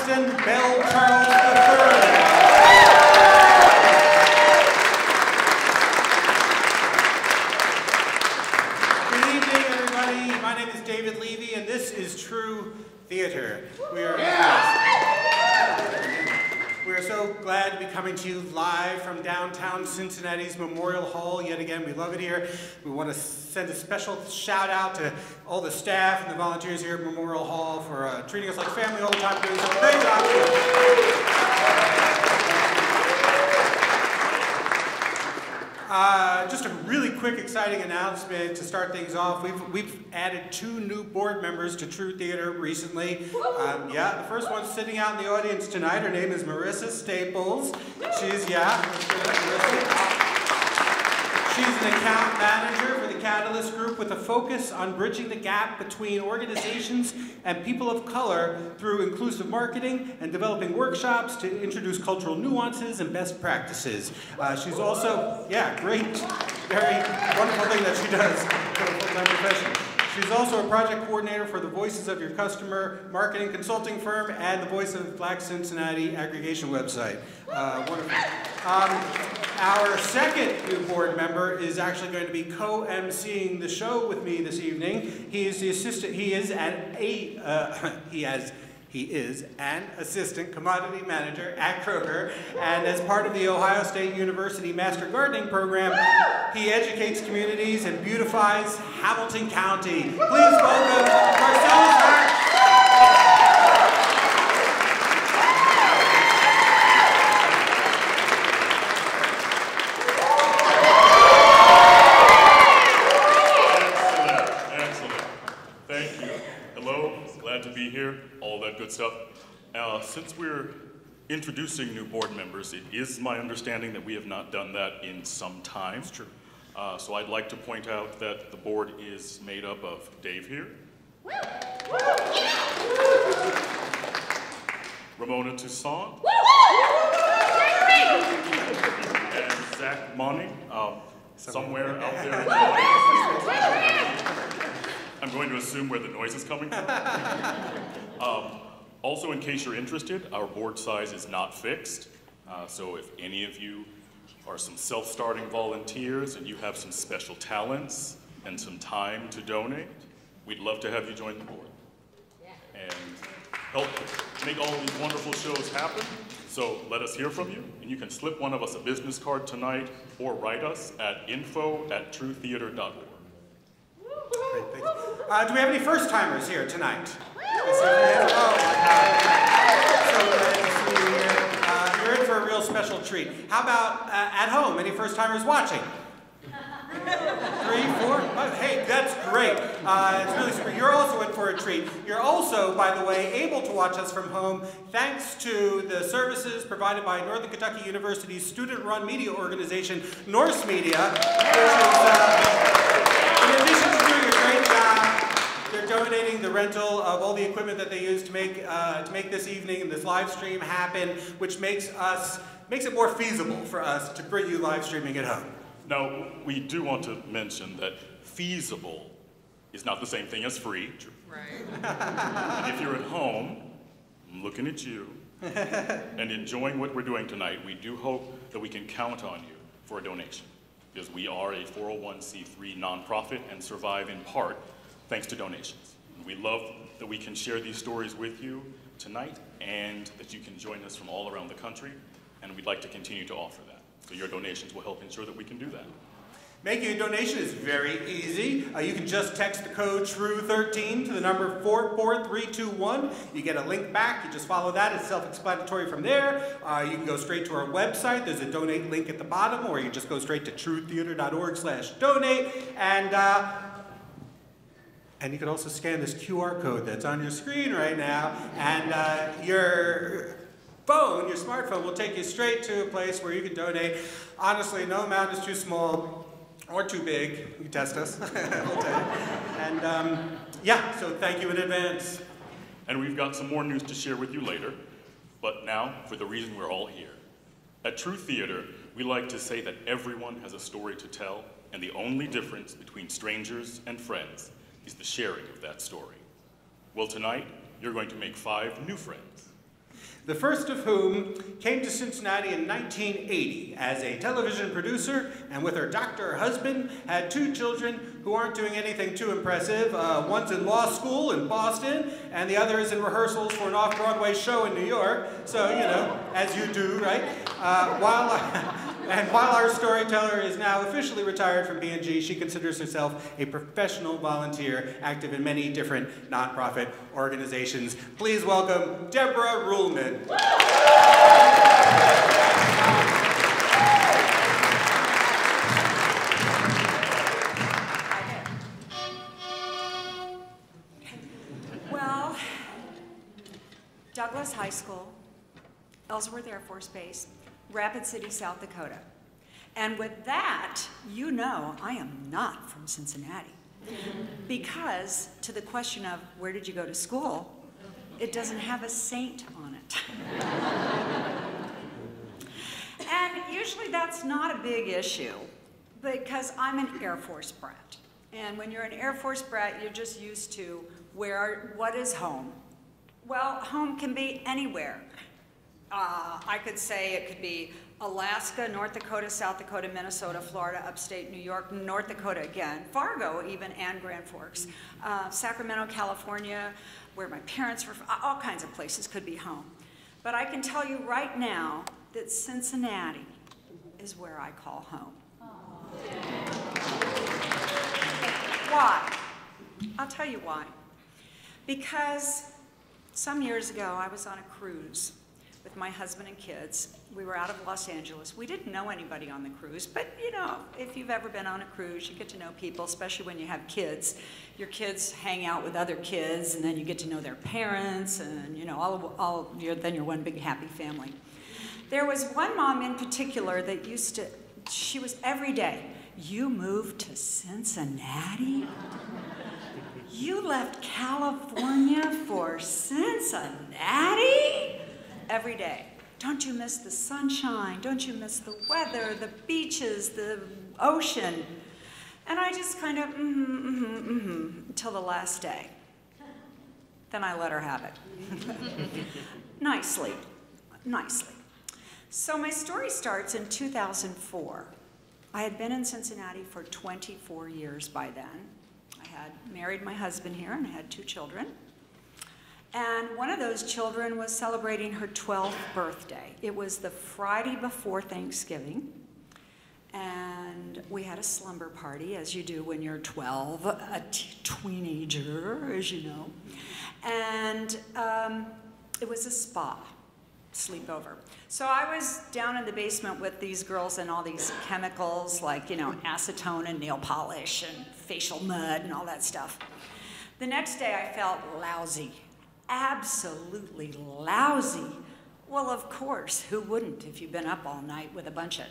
Preston Charles III. Good evening, everybody. My name is David Levy, and this is True Theater. We're so glad to be coming to you live from downtown Cincinnati's Memorial Hall. Yet again, we love it here. We want to send a special shout out to all the staff and the volunteers here at Memorial Hall for treating us like family all the time, doing such a great job. Just a really quick, exciting announcement to start things off. We've added 2 new board members to True Theater recently. The first one's sitting out in the audience tonight. Her name is Marissa Staples. She's an account manager for the Catalyst Group with a focus on bridging the gap between organizations and people of color through inclusive marketing and developing workshops to introduce cultural nuances and best practices. She's also, great, very wonderful thing that she does for a full-time profession. She's also a project coordinator for the Voices of Your Customer marketing consulting firm and the Voice of Black Cincinnati aggregation website. Wonderful. Our second new board member is actually going to be co-emceeing the show with me this evening. He is the assistant. He is an assistant commodity manager at Kroger, and as part of the Ohio State University Master Gardening Program, he educates communities and beautifies Hamilton County. Please welcome Marcellus Hart. To be here, all that good stuff. Since we're introducing new board members, it is my understanding that we have not done that in some time. It's true. So I'd like to point out that the board is made up of Dave here, Ramona Toussaint, and Zach Money, somewhere out there in the audience. I'm going to assume where the noise is coming from. Also, in case you're interested, our board size is not fixed. So if any of you are some self-starting volunteers and you have some special talents and some time to donate, we'd love to have you join the board and help make all of these wonderful shows happen. So let us hear from you, and you can slip one of us a business card tonight or write us at info@truetheater.org. Great, thank you. Do we have any first-timers here tonight? So glad to see you here. You're in for a real special treat. How about at home? Any first-timers watching? 3, 4, 5. Hey, that's great. It's really super. You're also in for a treat. You're also, by the way, able to watch us from home thanks to the services provided by Northern Kentucky University's student-run media organization, Norse Media, which is, in addition to doing a great job, they're donating the rental of all the equipment that they use to make this evening and this live stream happen, which makes it more feasible for us to bring you live streaming at home. Now, we do want to mention that feasible is not the same thing as free. Right. And if you're at home, I'm looking at you, and enjoying what we're doing tonight, we do hope that we can count on you for a donation, because we are a 401c3 nonprofit and survive in part thanks to donations. We love that we can share these stories with you tonight and that you can join us from all around the country, and we'd like to continue to offer that. So your donations will help ensure that we can do that. Making a donation is very easy. You can just text the code TRUE13 to the number 44321. You get a link back. You just follow that. It's self-explanatory from there. You can go straight to our website. There's a donate link at the bottom, or you just go straight to truetheater.org/donate. And you can also scan this QR code that's on your screen right now, and your phone, your smartphone, will take you straight to a place where you can donate. Honestly, no amount is too small or too big. You can test us. We'll tell you. And so thank you in advance. And we've got some more news to share with you later, but now for the reason we're all here. At True Theater, we like to say that everyone has a story to tell, and the only difference between strangers and friends is the sharing of that story. Well, tonight, you're going to make 5 new friends. the first of whom came to Cincinnati in 1980 as a television producer, and with her doctor husband had 2 children who aren't doing anything too impressive. One's in law school in Boston, and the other is in rehearsals for an off-Broadway show in New York. So, you know, as you do, right? While our storyteller is now officially retired from B&G, she considers herself a professional volunteer active in many different nonprofit organizations. Please welcome Debra Ruehlman. Well, Douglas High School, Ellsworth Air Force Base, Rapid City, South Dakota. And with that, you know I am not from Cincinnati. Because to the question of where did you go to school, it doesn't have a saint on it. And usually that's not a big issue because I'm an Air Force brat. And when you're an Air Force brat, you're just used to what is home? Well, home can be anywhere. I could say it could be Alaska, North Dakota, South Dakota, Minnesota, Florida, upstate New York, North Dakota again, Fargo even, and Grand Forks, Sacramento, California, where my parents were from, all kinds of places could be home. But I can tell you right now that Cincinnati is where I call home. Why? I'll tell you why. Because some years ago I was on a cruise with my husband and kids. We were out of Los Angeles. We didn't know anybody on the cruise, but you know, if you've ever been on a cruise, you get to know people, especially when you have kids. Your kids hang out with other kids, and then you get to know their parents, and you know, then you're one big happy family. There was one mom in particular that she was every day, "You moved to Cincinnati? You left California for Cincinnati?" Every day. Don't you miss the sunshine? Don't you miss the weather, the beaches, the ocean? And I just kind of, until the last day. Then I let her have it. Nicely. So my story starts in 2004. I had been in Cincinnati for 24 years by then. I had married my husband here and I had 2 children. And one of those children was celebrating her 12th birthday. It was the Friday before Thanksgiving. And we had a slumber party, as you do when you're 12, a teenager, as you know. And it was a spa sleepover. So I was down in the basement with these girls and all these chemicals like, you know, acetone and nail polish and facial mud and all that stuff. The next day I felt lousy. Absolutely lousy. Well, of course, who wouldn't if you've been up all night with a bunch of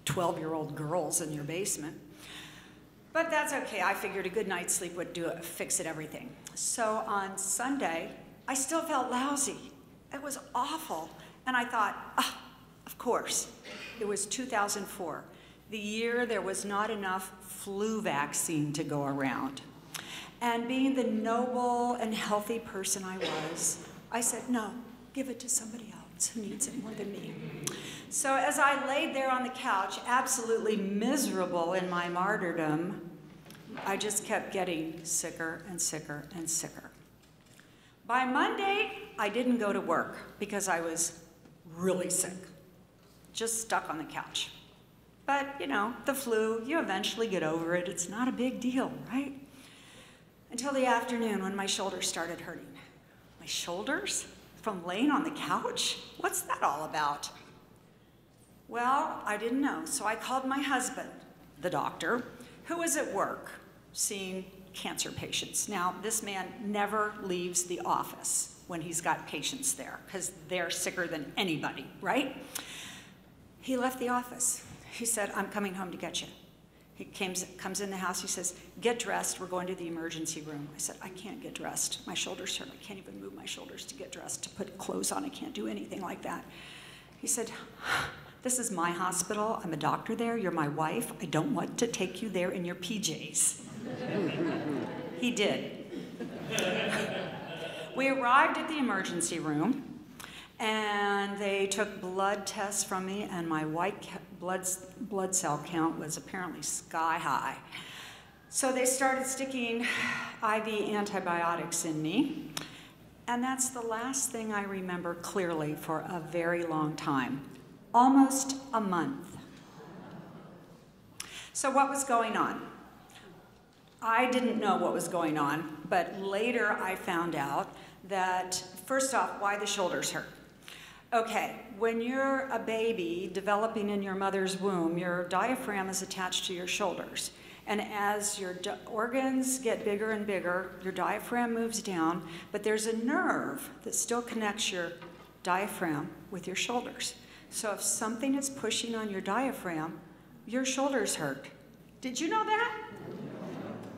12-year-old girls in your basement? But that's okay. I figured a good night's sleep would fix it everything. So on Sunday, I still felt lousy. It was awful. And I thought, of course. It was 2004, the year there was not enough flu vaccine to go around. And being the noble and healthy person I was, I said, no, give it to somebody else who needs it more than me. So as I laid there on the couch, absolutely miserable in my martyrdom, I just kept getting sicker and sicker and sicker. By Monday, I didn't go to work because I was really sick, just stuck on the couch. But, you know, the flu, you eventually get over it. It's not a big deal, right? Until the afternoon when my shoulders started hurting. My shoulders? From laying on the couch? What's that all about? Well, I didn't know, so I called my husband, the doctor, who was at work seeing cancer patients. Now, this man never leaves the office when he's got patients there, because they're sicker than anybody, right? He left the office. He said, I'm coming home to get you. He comes in the house, he says, get dressed, we're going to the emergency room. I said, I can't get dressed. My shoulders hurt. I can't even move my shoulders to get dressed, to put clothes on. I can't do anything like that. He said, this is my hospital. I'm a doctor there. You're my wife. I don't want to take you there in your PJs. He did. We arrived at the emergency room, And they took blood tests from me, and my white blood cell count was apparently sky high. So they started sticking IV antibiotics in me, and that's the last thing I remember clearly for a very long time, almost a month. So what was going on? I didn't know what was going on, but later I found out that, first off, why the shoulders hurt. Okay, when you're a baby developing in your mother's womb, your diaphragm is attached to your shoulders. And as your organs get bigger and bigger, your diaphragm moves down, but there's a nerve that still connects your diaphragm with your shoulders. So if something is pushing on your diaphragm, your shoulders hurt. Did you know that?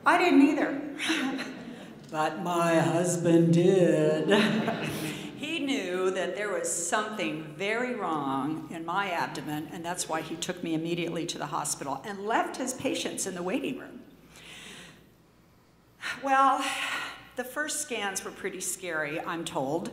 I didn't either. But my husband did. He knew that there was something very wrong in my abdomen, and that's why he took me immediately to the hospital and left his patients in the waiting room. Well, the first scans were pretty scary, I'm told,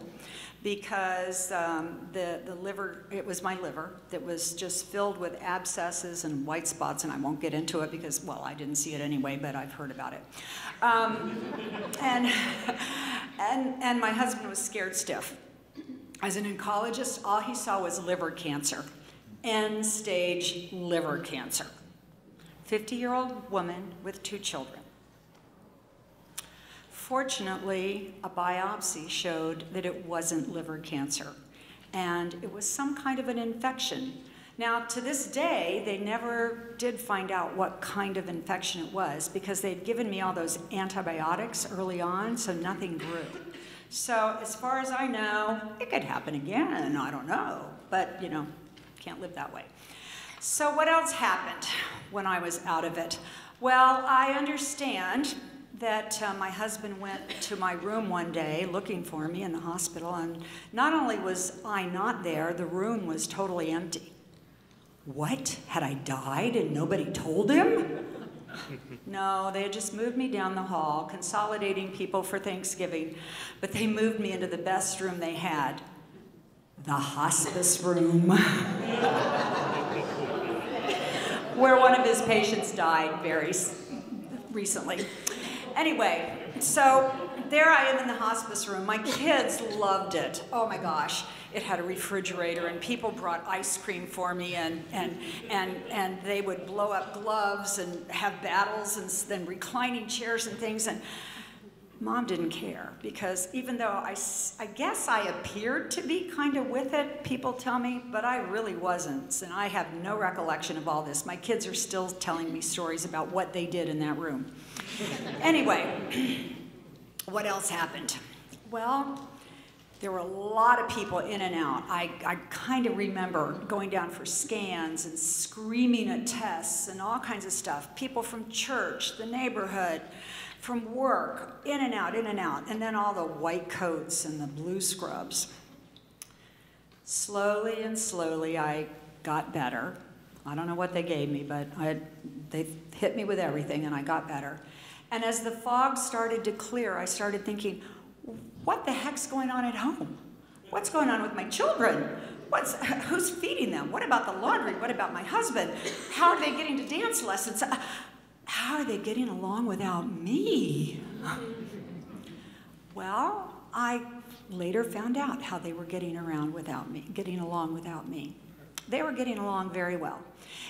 because the liver, it was my liver that was just filled with abscesses and white spots, and I won't get into it because, well, I didn't see it anyway, but I've heard about it. And my husband was scared stiff. As an oncologist, all he saw was liver cancer, end-stage liver cancer. 50-year-old woman with 2 children. Fortunately, a biopsy showed that it wasn't liver cancer, and it was some kind of an infection. Now, to this day, they never did find out what kind of infection it was because they'd given me all those antibiotics early on, so nothing grew. So as far as I know, it could happen again, I don't know, but you know, can't live that way. So what else happened when I was out of it? Well, I understand that my husband went to my room one day looking for me in the hospital, and not only was I not there, the room was totally empty. What? Had I died and nobody told him? No, they had just moved me down the hall, consolidating people for Thanksgiving, but they moved me into the best room they had, the hospice room, where one of his patients died very recently. Anyway, so there I am in the hospice room. My kids loved it. Oh my gosh. It had a refrigerator, and people brought ice cream for me, and they would blow up gloves and have battles and then reclining chairs and things. And Mom didn't care because even though I guess I appeared to be kind of with it, people tell me, but I really wasn't. And I have no recollection of all this. My kids are still telling me stories about what they did in that room. Anyway, what else happened? Well, there were a lot of people in and out. I kind of remember going down for scans and screaming at tests and all kinds of stuff. People from church, the neighborhood, from work, in and out, and then all the white coats and the blue scrubs. Slowly and slowly, I got better. I don't know what they gave me, but they hit me with everything, and I got better. And as the fog started to clear, I started thinking, what the heck's going on at home? What's going on with my children? Who's feeding them? What about the laundry? What about my husband? How are they getting to dance lessons? How are they getting along without me? Well, I later found out how they were getting along without me. They were getting along very well.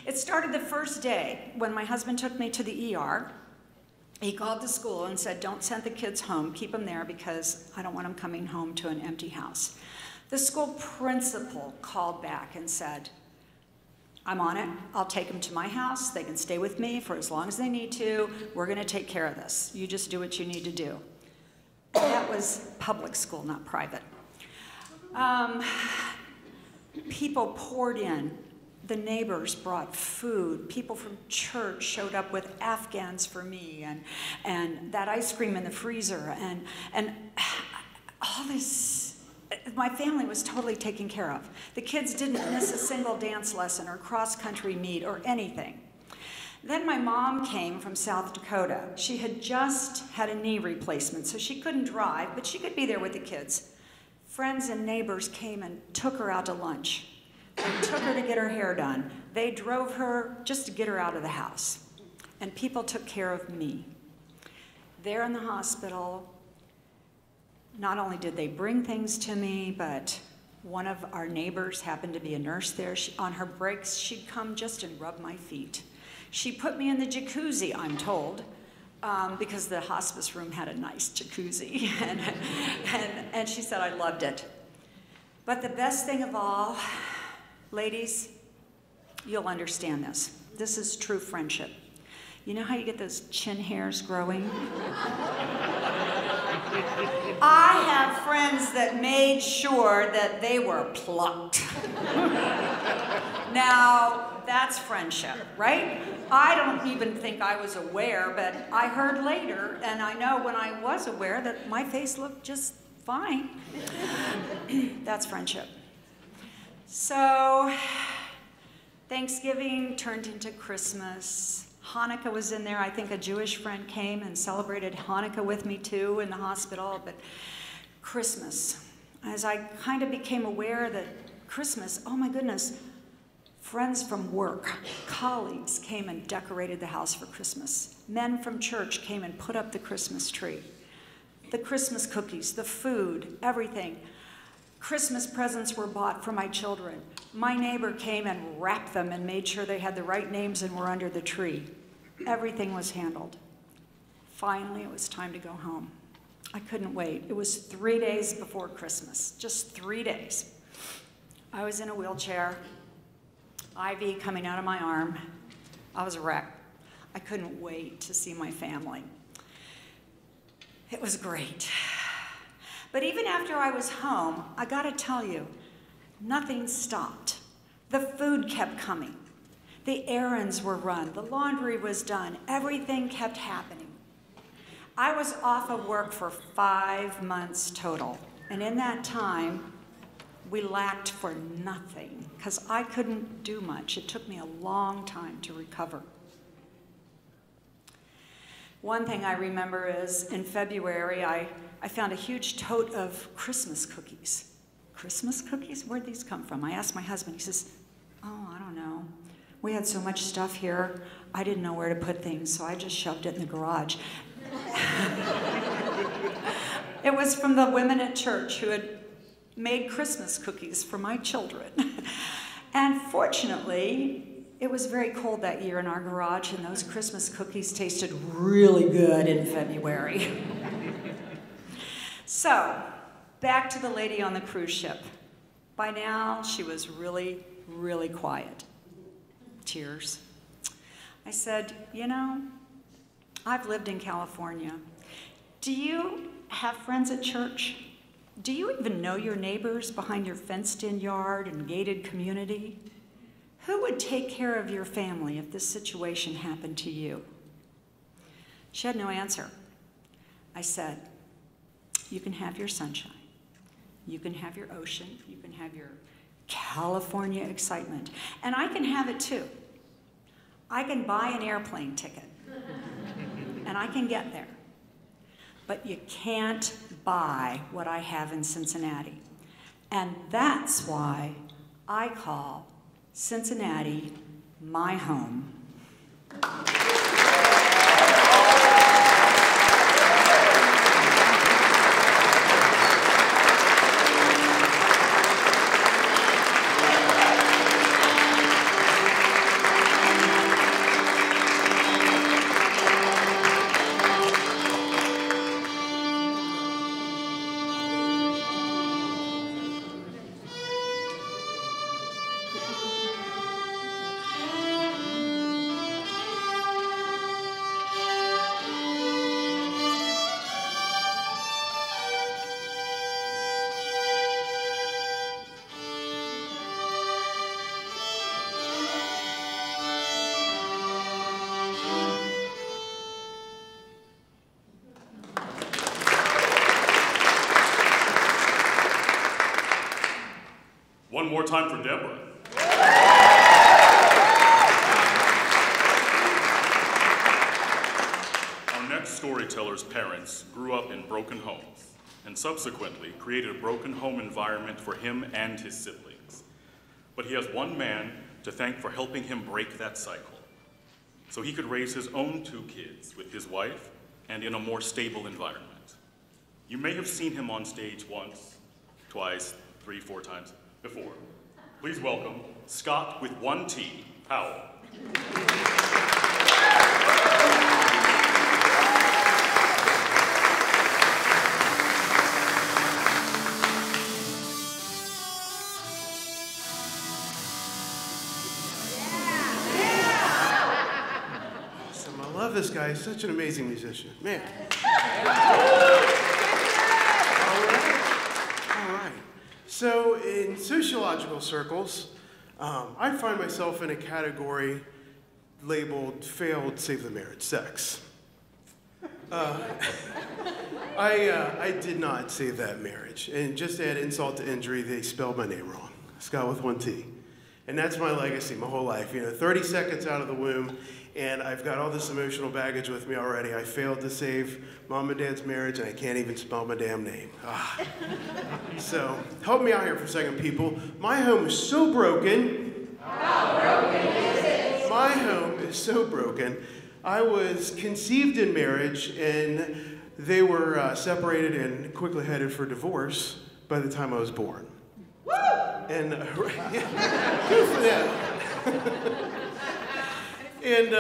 It started the first day when my husband took me to the ER. He called the school and said, don't send the kids home, keep them there because I don't want them coming home to an empty house. The school principal called back and said, I'm on it, I'll take them to my house, they can stay with me for as long as they need to, we're gonna take care of this. You just do what you need to do. That was public school, not private. People poured in. The neighbors brought food. People from church showed up with Afghans for me and that ice cream in the freezer and all this. My family was totally taken care of. The kids didn't miss a single dance lesson or cross-country meet or anything. Then my mom came from South Dakota. She had just had a knee replacement, so she couldn't drive, but she could be there with the kids. Friends and neighbors came and took her out to lunch. They took her to get her hair done. They drove her just to get her out of the house. And people took care of me. There in the hospital, not only did they bring things to me, but one of our neighbors happened to be a nurse there. On her breaks, she'd come just and rub my feet. She put me in the jacuzzi, I'm told, because the hospice room had a nice jacuzzi. and she said I loved it. But the best thing of all, ladies, you'll understand this. This is true friendship. You know how you get those chin hairs growing? I have friends that made sure that they were plucked. Now, that's friendship, right? I don't even think I was aware, but I heard later, and I know when I was aware that my face looked just fine. That's friendship. So, Thanksgiving turned into Christmas. Hanukkah was in there. I think a Jewish friend came and celebrated Hanukkah with me too in the hospital. But Christmas, as I kind of became aware that Christmas, oh my goodness, friends from work, colleagues came and decorated the house for Christmas. Men from church came and put up the Christmas tree. The Christmas cookies, the food, everything. Christmas presents were bought for my children. My neighbor came and wrapped them and made sure they had the right names and were under the tree. Everything was handled. Finally, it was time to go home. I couldn't wait. It was 3 days before Christmas, just 3 days. I was in a wheelchair, IV coming out of my arm. I was a wreck. I couldn't wait to see my family. It was great. But even after I was home, I gotta tell you, nothing stopped. The food kept coming. The errands were run. The laundry was done. Everything kept happening. I was off of work for 5 months total. And in that time, we lacked for nothing because I couldn't do much. It took me a long time to recover. One thing I remember is in February, I found a huge tote of Christmas cookies. Christmas cookies? Where'd these come from? I asked my husband. He says, oh, I don't know. We had so much stuff here, I didn't know where to put things, so I just shoved it in the garage. It was from the women at church who had made Christmas cookies for my children. And fortunately, it was very cold that year in our garage, and those Christmas cookies tasted really good in February. So, back to the lady on the cruise ship. By now, she was really, really quiet. Tears. I said, you know, I've lived in California. Do you have friends at church? Do you even know your neighbors behind your fenced-in yard and gated community? Who would take care of your family if this situation happened to you? She had no answer. I said, you can have your sunshine. You can have your ocean. You can have your California excitement. And I can have it too. I can buy an airplane ticket. And I can get there. But you can't buy what I have in Cincinnati. And that's why I call Cincinnati my home. One more time for Debra. Our next storyteller's parents grew up in broken homes. and subsequently created a broken home environment for him and his siblings. But he has one man to thank for helping him break that cycle, so he could raise his own 2 kids with his wife and in a more stable environment. You may have seen him on stage once, twice, 3, 4 times before. Please welcome Scot with 1 T, Howell. This guy is such an amazing musician, man. All right. So in sociological circles, I find myself in a category labeled failed save the marriage sex. I did not save that marriage, and just to add insult to injury, they spelled my name wrong. Scot with 1 T. And that's my legacy, my whole life. 30 seconds out of the womb, and I've got all this emotional baggage with me already. I failed to save mom and dad's marriage, and I can't even spell my damn name. So, help me out here for a second, people. My home is so broken. How broken is it? My home is so broken. I was conceived in marriage, and they were separated and quickly headed for divorce by the time I was born. Woo! And good for them. And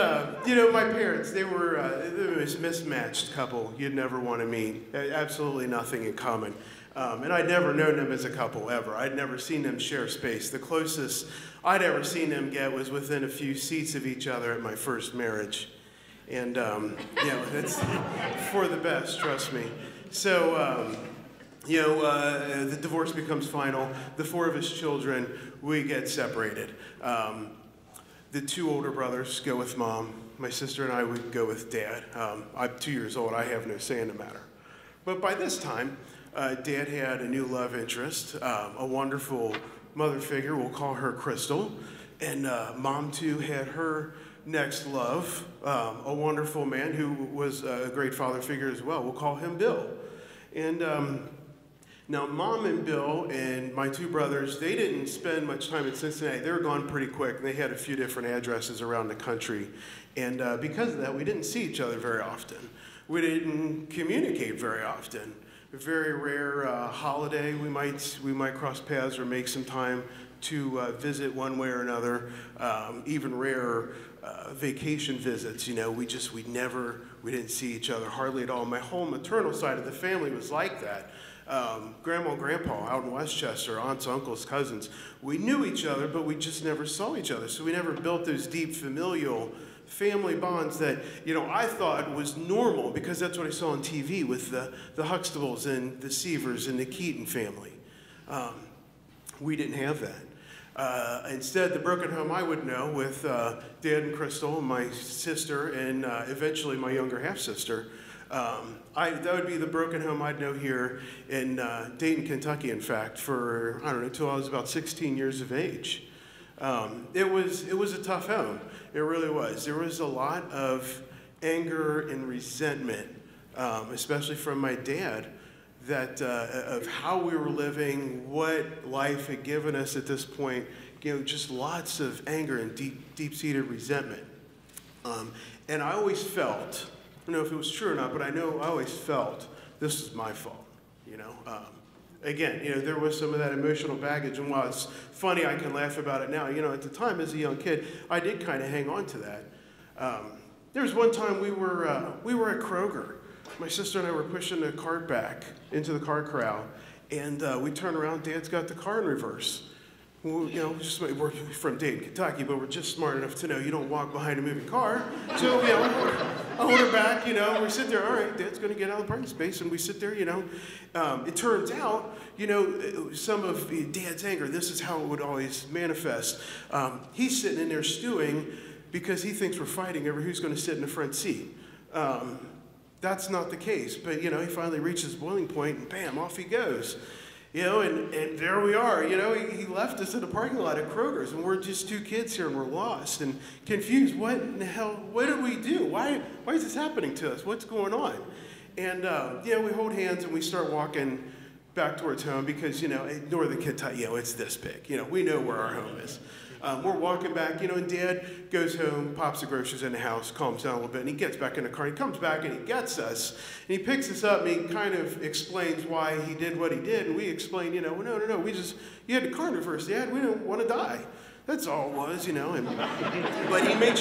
my parents, they were a mismatched couple you'd never want to meet. Absolutely nothing in common. And I'd never known them as a couple ever. I'd never seen them share space. The closest I'd ever seen them get was within a few seats of each other at my first marriage. And that's for the best, trust me. So. The divorce becomes final. The 4 of his children, we get separated. The 2 older brothers go with mom. My sister and I would go with dad. I'm 2 years old. I have no say in the matter. But by this time, dad had a new love interest, a wonderful mother figure. We'll call her Crystal. And mom, too, had her next love, a wonderful man who was a great father figure as well. We'll call him Bill. And now, Mom and Bill and my 2 brothers, they didn't spend much time in Cincinnati. They were gone pretty quick. They had a few different addresses around the country. And because of that, we didn't see each other very often. We didn't communicate very often. A very rare holiday, we might cross paths or make some time to visit one way or another. Even rarer vacation visits, we didn't see each other hardly at all. My whole maternal side of the family was like that. Grandma and Grandpa out in Westchester, aunts, uncles, cousins. We knew each other, but we just never saw each other. So we never built those deep familial family bonds that, I thought was normal because that's what I saw on TV with the Huxtables and the Seavers and the Keaton family. We didn't have that. Instead, the broken home I would know with Dad and Crystal, my sister, and eventually my younger half-sister, that would be the broken home I'd know here in Dayton, Kentucky, in fact, for, until I was about 16 years of age. It was a tough home. It really was. There was a lot of anger and resentment, especially from my dad, that of how we were living, what life had given us at this point, just lots of anger and deep-seated resentment. And I always felt, I don't know if it was true or not, but I always felt this was my fault, Again, there was some of that emotional baggage, and while it's funny, I can laugh about it now. At the time, as a young kid, I did kind of hang on to that. There was one time we were at Kroger. My sister and I were pushing the cart back into the car corral, and we turned around. Dad's got the car in reverse. Well, we're from Dayton, Kentucky, but we're just smart enough to know you don't walk behind a moving car. So, I hold her back, we sit there, all right, Dad's going to get out of the parking space, and we sit there, It turns out, some of Dad's anger, this is how it would always manifest. He's sitting in there stewing because he thinks we're fighting over who's going to sit in the front seat. That's not the case, but, he finally reaches boiling point, and bam, off he goes. And there we are, he left us in the parking lot at Kroger's, and we're just 2 kids here, and we're lost and confused. What in the hell, what did we do? Why is this happening to us? What's going on? And, we hold hands and we start walking back towards home because, Northern Kentucky, it's this big. We know where our home is. We're walking back, and Dad goes home, pops the groceries in the house, calms down a little bit, and he gets back in the car. He comes back and he gets us, and he picks us up, and he kind of explains why he did what he did, and we explain, no, you had the car in reverse, Dad. We don't want to die. That's all it was, but he made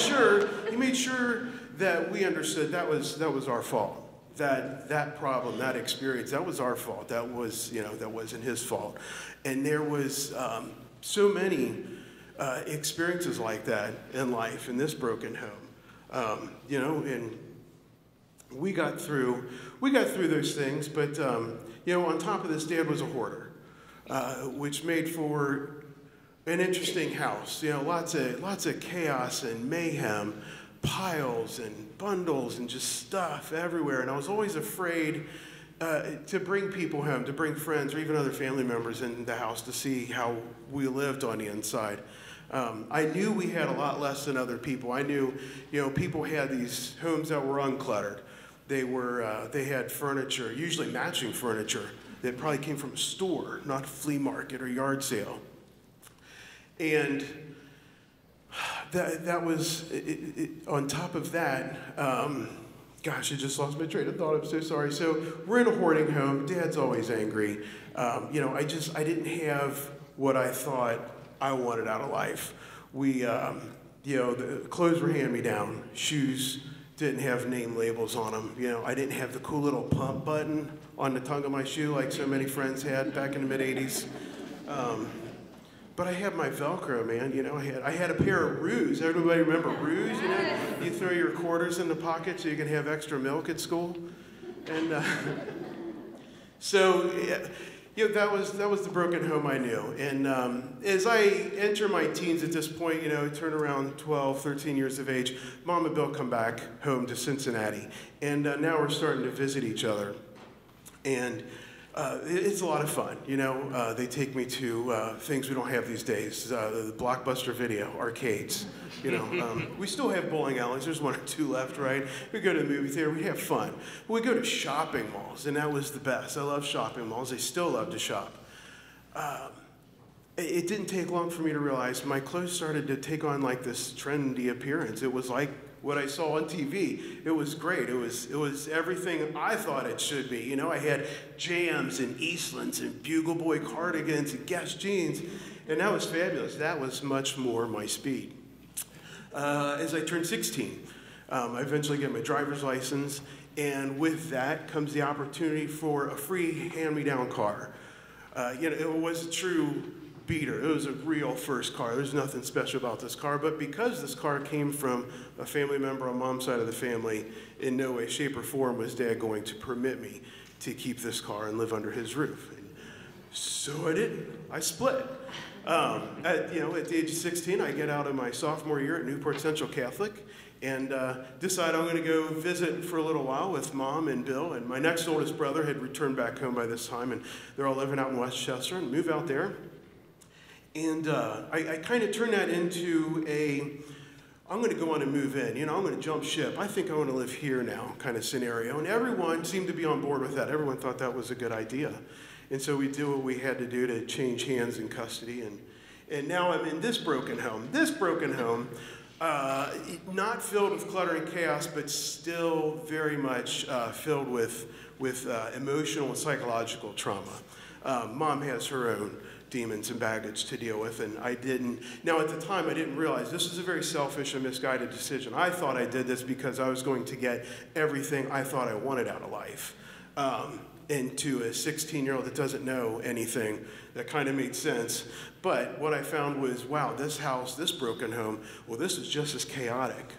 sure that we understood that was our fault. That problem, that experience, that was our fault. That wasn't his fault. And there was so many experiences like that in life, in this broken home. And we got through those things, but on top of this, Dad was a hoarder, which made for an interesting house. Lots of chaos and mayhem, piles and bundles and just stuff everywhere. And I was always afraid to bring people home, to bring friends or even other family members in the house to see how we lived on the inside. I knew we had a lot less than other people. I knew, people had these homes that were uncluttered. They had furniture, usually matching furniture, that probably came from a store, not a flea market or yard sale. And that was, on top of that, gosh, I just lost my train of thought. I'm so sorry. So we're in a hoarding home. Dad's always angry. I didn't have what I thought I wanted out of life. The clothes were hand-me-down. Shoes didn't have name labels on them. I didn't have the cool little pump button on the tongue of my shoe like so many friends had back in the mid-'80s. But I had my Velcro, man. I had a pair of roos. Everybody remember roos? You throw your quarters in the pocket so you can have extra milk at school. And that was the broken home I knew. And as I enter my teens at this point, turn around 12, 13 years of age, Mom and Bill come back home to Cincinnati. And now we're starting to visit each other. And it's a lot of fun, They take me to things we don't have these days, the Blockbuster Video, arcades, We still have bowling alleys. There's one or two left, right? We go to the movie theater. We have fun. We go to shopping malls, and that was the best. I love shopping malls. I still love to shop. It didn't take long for me to realize my clothes started to take on like this trendy appearance. It was like what I saw on TV. It was great. It was everything I thought it should be. I had Jams and Eastlands and Bugle Boy cardigans and Guess jeans, and that was fabulous. That was much more my speed. As I turned 16, I eventually get my driver's license, and with that comes the opportunity for a free hand-me-down car. It was a true beater. It was a real first car. There's nothing special about this car, but because this car came from a family member on Mom's side of the family, in no way, shape, or form was Dad going to permit me to keep this car and live under his roof. And so I didn't. I split. At the age of 16, I get out of my sophomore year at Newport Central Catholic and decide I'm going to go visit for a little while with Mom and Bill. And my next oldest brother had returned back home by this time, and they're all living out in Westchester, and move out there. And I kind of turned that into I'm going to go on and move in. I'm going to jump ship. I think I want to live here now kind of scenario. And everyone seemed to be on board with that. Everyone thought that was a good idea. And so we did what we had to do to change hands in custody. And now I'm in this broken home. This broken home, not filled with clutter and chaos, but still very much filled with emotional and psychological trauma. Mom has her own demons and baggage to deal with, and I didn't. Now, at the time, I didn't realize this was a very selfish and misguided decision. I thought I did this because I was going to get everything I thought I wanted out of life. And to a 16-year-old that doesn't know anything, that kind of made sense. But what I found was, wow, this house, this broken home, well, this is just as chaotic.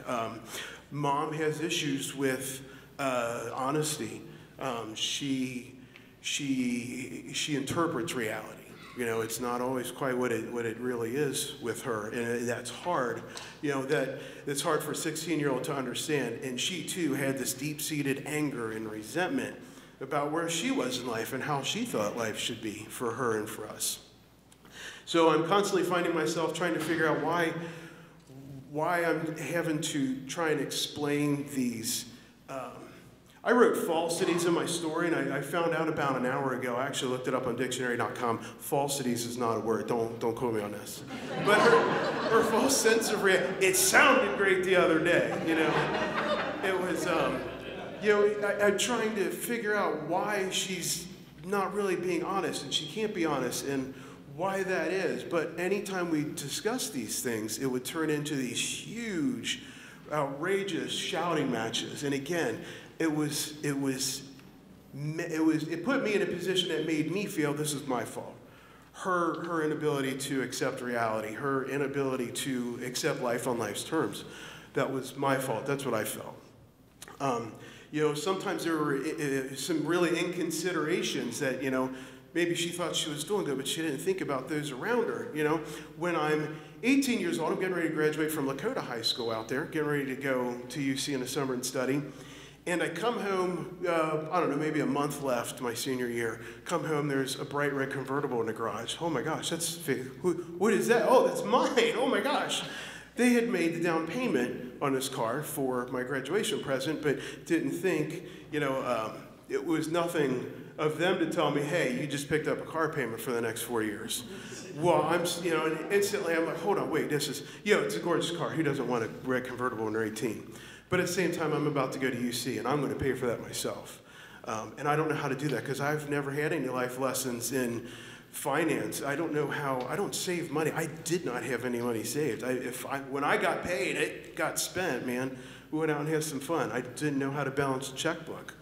Mom has issues with honesty. She interprets reality. It's not always quite what it really is with her, and that's hard. That's hard for a 16-year-old to understand. And she too had this deep-seated anger and resentment about where she was in life and how she thought life should be for her and for us. So I'm constantly finding myself trying to figure out why I'm having to try and explain these I wrote falsities in my story, and I found out about an hour ago. I actually looked it up on dictionary.com. Falsities is not a word. Don't quote me on this. But her false sense of reality, it sounded great the other day, you know. It was, you know, I'm trying to figure out why she's not really being honest, and she can't be honest, and why that is. But anytime we discuss these things, it would turn into these huge, outrageous shouting matches. And again, it put me in a position that made me feel this is my fault. Her inability to accept reality, her inability to accept life on life's terms. That was my fault. That's what I felt. You know, sometimes there were some really inconsiderations that, you know, maybe she thought she was doing good, but she didn't think about those around her. You know, when I'm 18 years old, I'm getting ready to graduate from Lakota High School out there, getting ready to go to UC in the summer and study. And I come home, I don't know, maybe a month left my senior year. Come home, there's a bright red convertible in the garage. Oh my gosh, what is that? Oh, that's mine. Oh my gosh. They had made the down payment on this car for my graduation present, but didn't think, you know, it was nothing of them to tell me, hey, you just picked up a car payment for the next 4 years. Well, you know, and instantly I'm like, hold on, wait, this is, you know, it's a gorgeous car. Who doesn't want a red convertible when they're 18? But at the same time, I'm about to go to UC, and I'm going to pay for that myself. And I don't know how to do that because I've never had any life lessons in finance. I don't know how. I don't save money. I did not have any money saved. When I got paid, it got spent, man. We went out and had some fun. I didn't know how to balance a checkbook.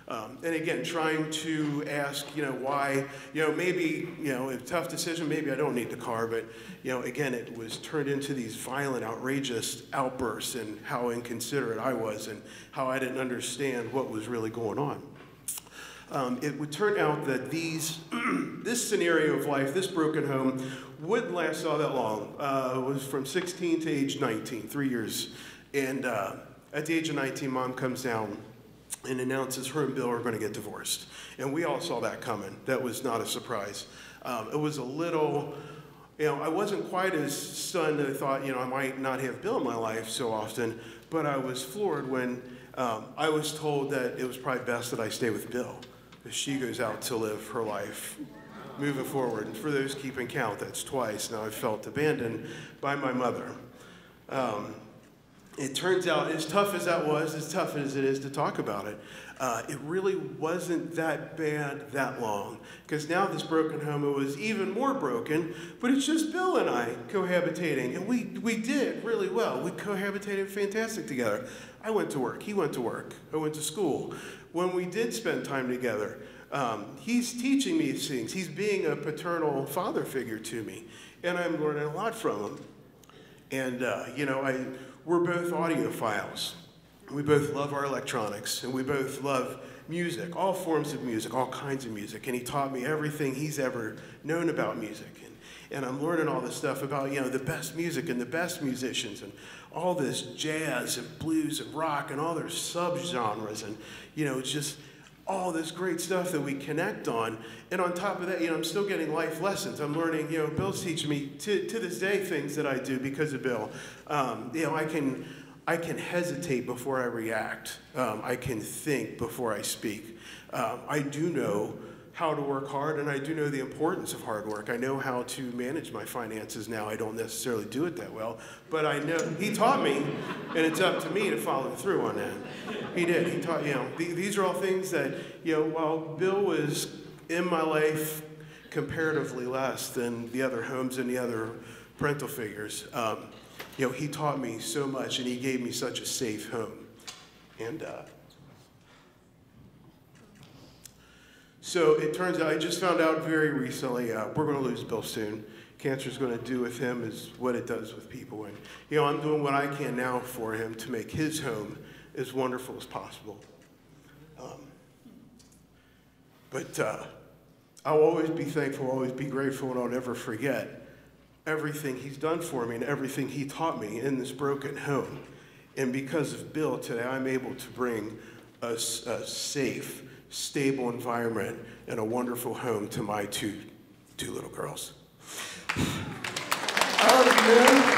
And again, trying to ask, you know, why, you know, maybe, you know, a tough decision, maybe I don't need the car, but, you know, again, it was turned into these violent, outrageous outbursts and how inconsiderate I was and how I didn't understand what was really going on. It would turn out that this scenario of life, this broken home, wouldn't last all that long. It was from 16 to age 19, 3 years. And at the age of 19, Mom comes down and announces her and Bill are going to get divorced. And we all saw that coming. That was not a surprise. It was a little, you know, I wasn't quite as stunned that I thought, you know, I might not have Bill in my life so often, but I was floored when I was told that it was probably best that I stay with Bill, because she goes out to live her life moving forward. And for those keeping count, that's twice. Now I felt abandoned by my mother. It turns out, as tough as that was, as tough as it is to talk about it, it really wasn't that bad that long. Because now this broken home, it was even more broken, but it's just Bill and I cohabitating. And we did really well. We cohabitated fantastic together. I went to work, he went to work, I went to school. When we did spend time together, he's teaching me these things. He's being a paternal father figure to me. And I'm learning a lot from him. And, you know, we're both audiophiles. We both love our electronics, and we both love music, all forms of music, all kinds of music. And he taught me everything he's ever known about music. And I'm learning all this stuff about, you know, the best music and the best musicians and all this jazz and blues and rock and all their subgenres and, you know, just all this great stuff that we connect on. And on top of that, you know, I'm still getting life lessons. I'm learning, you know, Bill's teaching me to this day things that I do because of Bill. You know, I can hesitate before I react. I can think before I speak. I do know how to work hard, and I do know the importance of hard work. I know how to manage my finances now. I don't necessarily do it that well, but I know he taught me, and it's up to me to follow through on that. He did. He taught, you know, these are all things that, you know, while Bill was in my life comparatively less than the other homes and the other parental figures, you know, he taught me so much, and he gave me such a safe home. And so it turns out, I just found out very recently, we're going to lose Bill soon. Cancer's going to do with him is what it does with people. And, you know, I'm doing what I can now for him to make his home as wonderful as possible. But I'll always be thankful, always be grateful, and I'll never forget everything he's done for me and everything he taught me in this broken home. And because of Bill, today I'm able to bring a safe, stable environment and a wonderful home to my two little girls. I love you, man.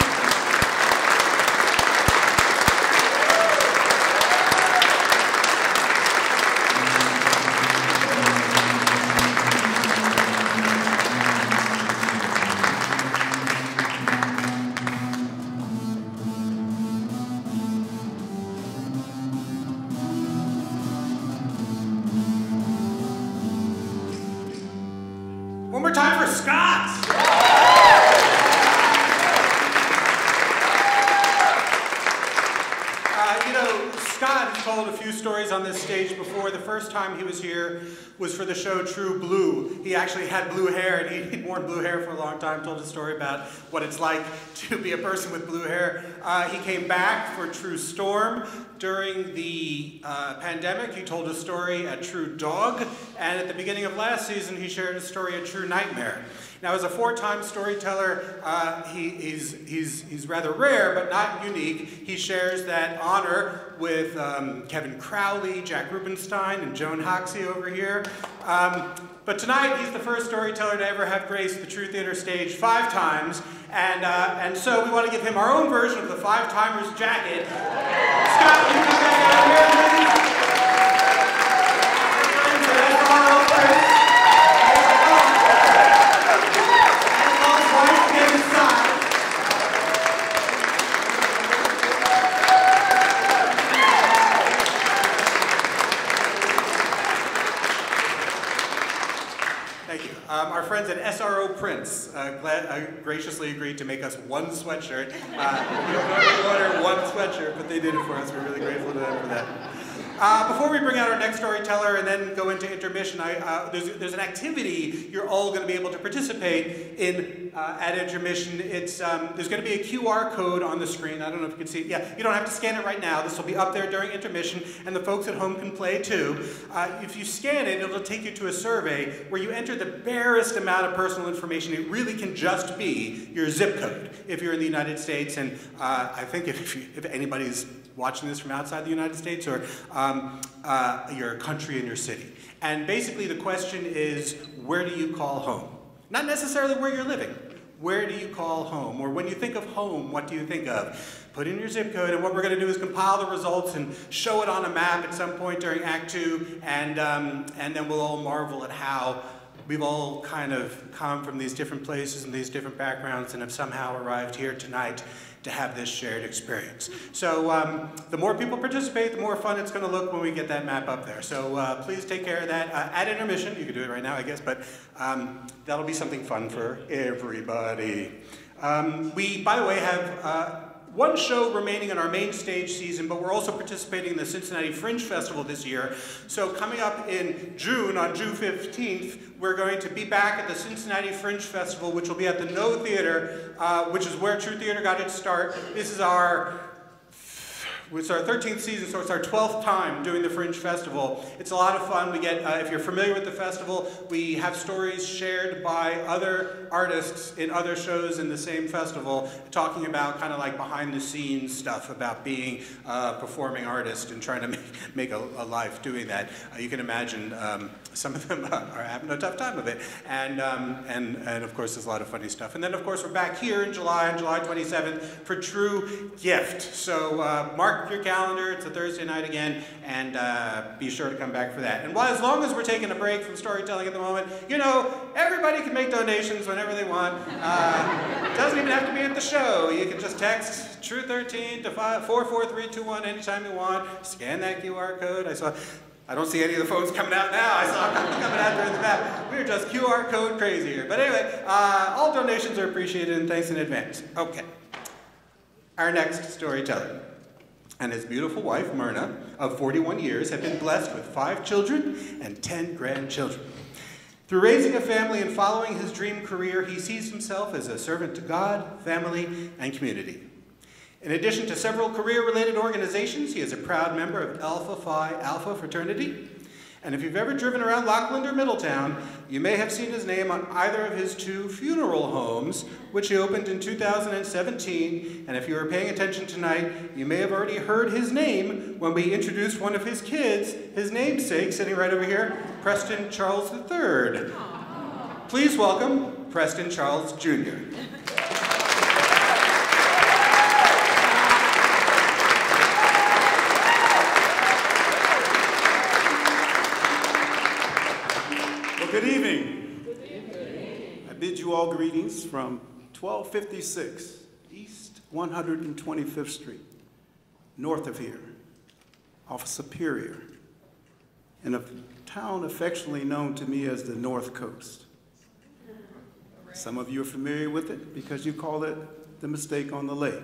Scot! Scot has told a few stories on this stage before. The first time he was here was for the show True Blue. He actually had blue hair, and he'd worn blue hair for a long time, told a story about what it's like to be a person with blue hair. He came back for True Storm. During the pandemic, he told a story at True Dog, and at the beginning of last season, he shared a story at True Nightmare. Now, as a four-time storyteller, he's rather rare, but not unique. He shares that honor with Kevin Crowley, Jack Rubenstein, and Joan Hoxie over here. But tonight, he's the first storyteller to ever have graced the True Theater stage 5 times, and so we want to give him our own version of the 5-Timers jacket. Scot, will you come back out here, please? Our friends at SRO Prints graciously agreed to make us one sweatshirt. We don't normally order one sweatshirt, but they did it for us. We're really grateful to them for that. Before we bring out our next storyteller and then go into intermission, there's an activity you're all going to be able to participate in at intermission. There's going to be a QR code on the screen. I don't know if you can see it. Yeah, you don't have to scan it right now. This will be up there during intermission, and the folks at home can play too. If you scan it, it'll take you to a survey where you enter the barest amount of personal information. It really can just be your zip code if you're in the United States, and I think if anybody's watching this from outside the United States, or your country and your city. And basically the question is, where do you call home? Not necessarily where you're living. Where do you call home? Or when you think of home, what do you think of? Put in your zip code, and what we're going to do is compile the results and show it on a map at some point during Act 2, and then we'll all marvel at how we've all kind of come from these different places and these different backgrounds and have somehow arrived here tonight to have this shared experience. So the more people participate, the more fun it's going to look when we get that map up there. So please take care of that. At intermission, you can do it right now, I guess, but that'll be something fun for everybody. We, by the way, have one show remaining in our main stage season, but we're also participating in the Cincinnati Fringe Festival this year. So coming up in June, on June 15th, we're going to be back at the Cincinnati Fringe Festival, which will be at the No Theater, which is where True Theater got its start. This is it's our 13th season, so it's our 12th time doing the Fringe Festival. It's a lot of fun. We get, if you're familiar with the festival, we have stories shared by other artists in other shows in the same festival, talking about kind of like behind the scenes stuff about being a performing artist and trying to make a life doing that. You can imagine some of them are having a tough time of it. And of course, there's a lot of funny stuff. And then, of course, we're back here in July, on July 27th, for True Gift. So mark your calendar. It's a Thursday night again, and be sure to come back for that. And as long as we're taking a break from storytelling at the moment, you know, everybody can make donations whenever they want. It doesn't even have to be at the show. You can just text True13 to 44321 anytime you want. Scan that QR code. I don't see any of the phones coming out now. I saw a couple coming out during the map. We're just QR code crazy here. But anyway, all donations are appreciated, and thanks in advance. Okay. Our next storyteller and his beautiful wife, Myrna, of 41 years, have been blessed with 5 children and 10 grandchildren. Through raising a family and following his dream career, he sees himself as a servant to God, family, and community. In addition to several career-related organizations, he is a proud member of Alpha Phi Alpha fraternity. And if you've ever driven around Lockland or Middletown, you may have seen his name on either of his 2 funeral homes, which he opened in 2017. And if you were paying attention tonight, you may have already heard his name when we introduced one of his kids, his namesake, sitting right over here, Preston Charles III. Please welcome Preston Charles Jr. Good evening. Good evening. I bid you all greetings from 1256 East 125th Street, north of here, off Superior, in a town affectionately known to me as the North Coast. Some of you are familiar with it because you call it the mistake on the lake.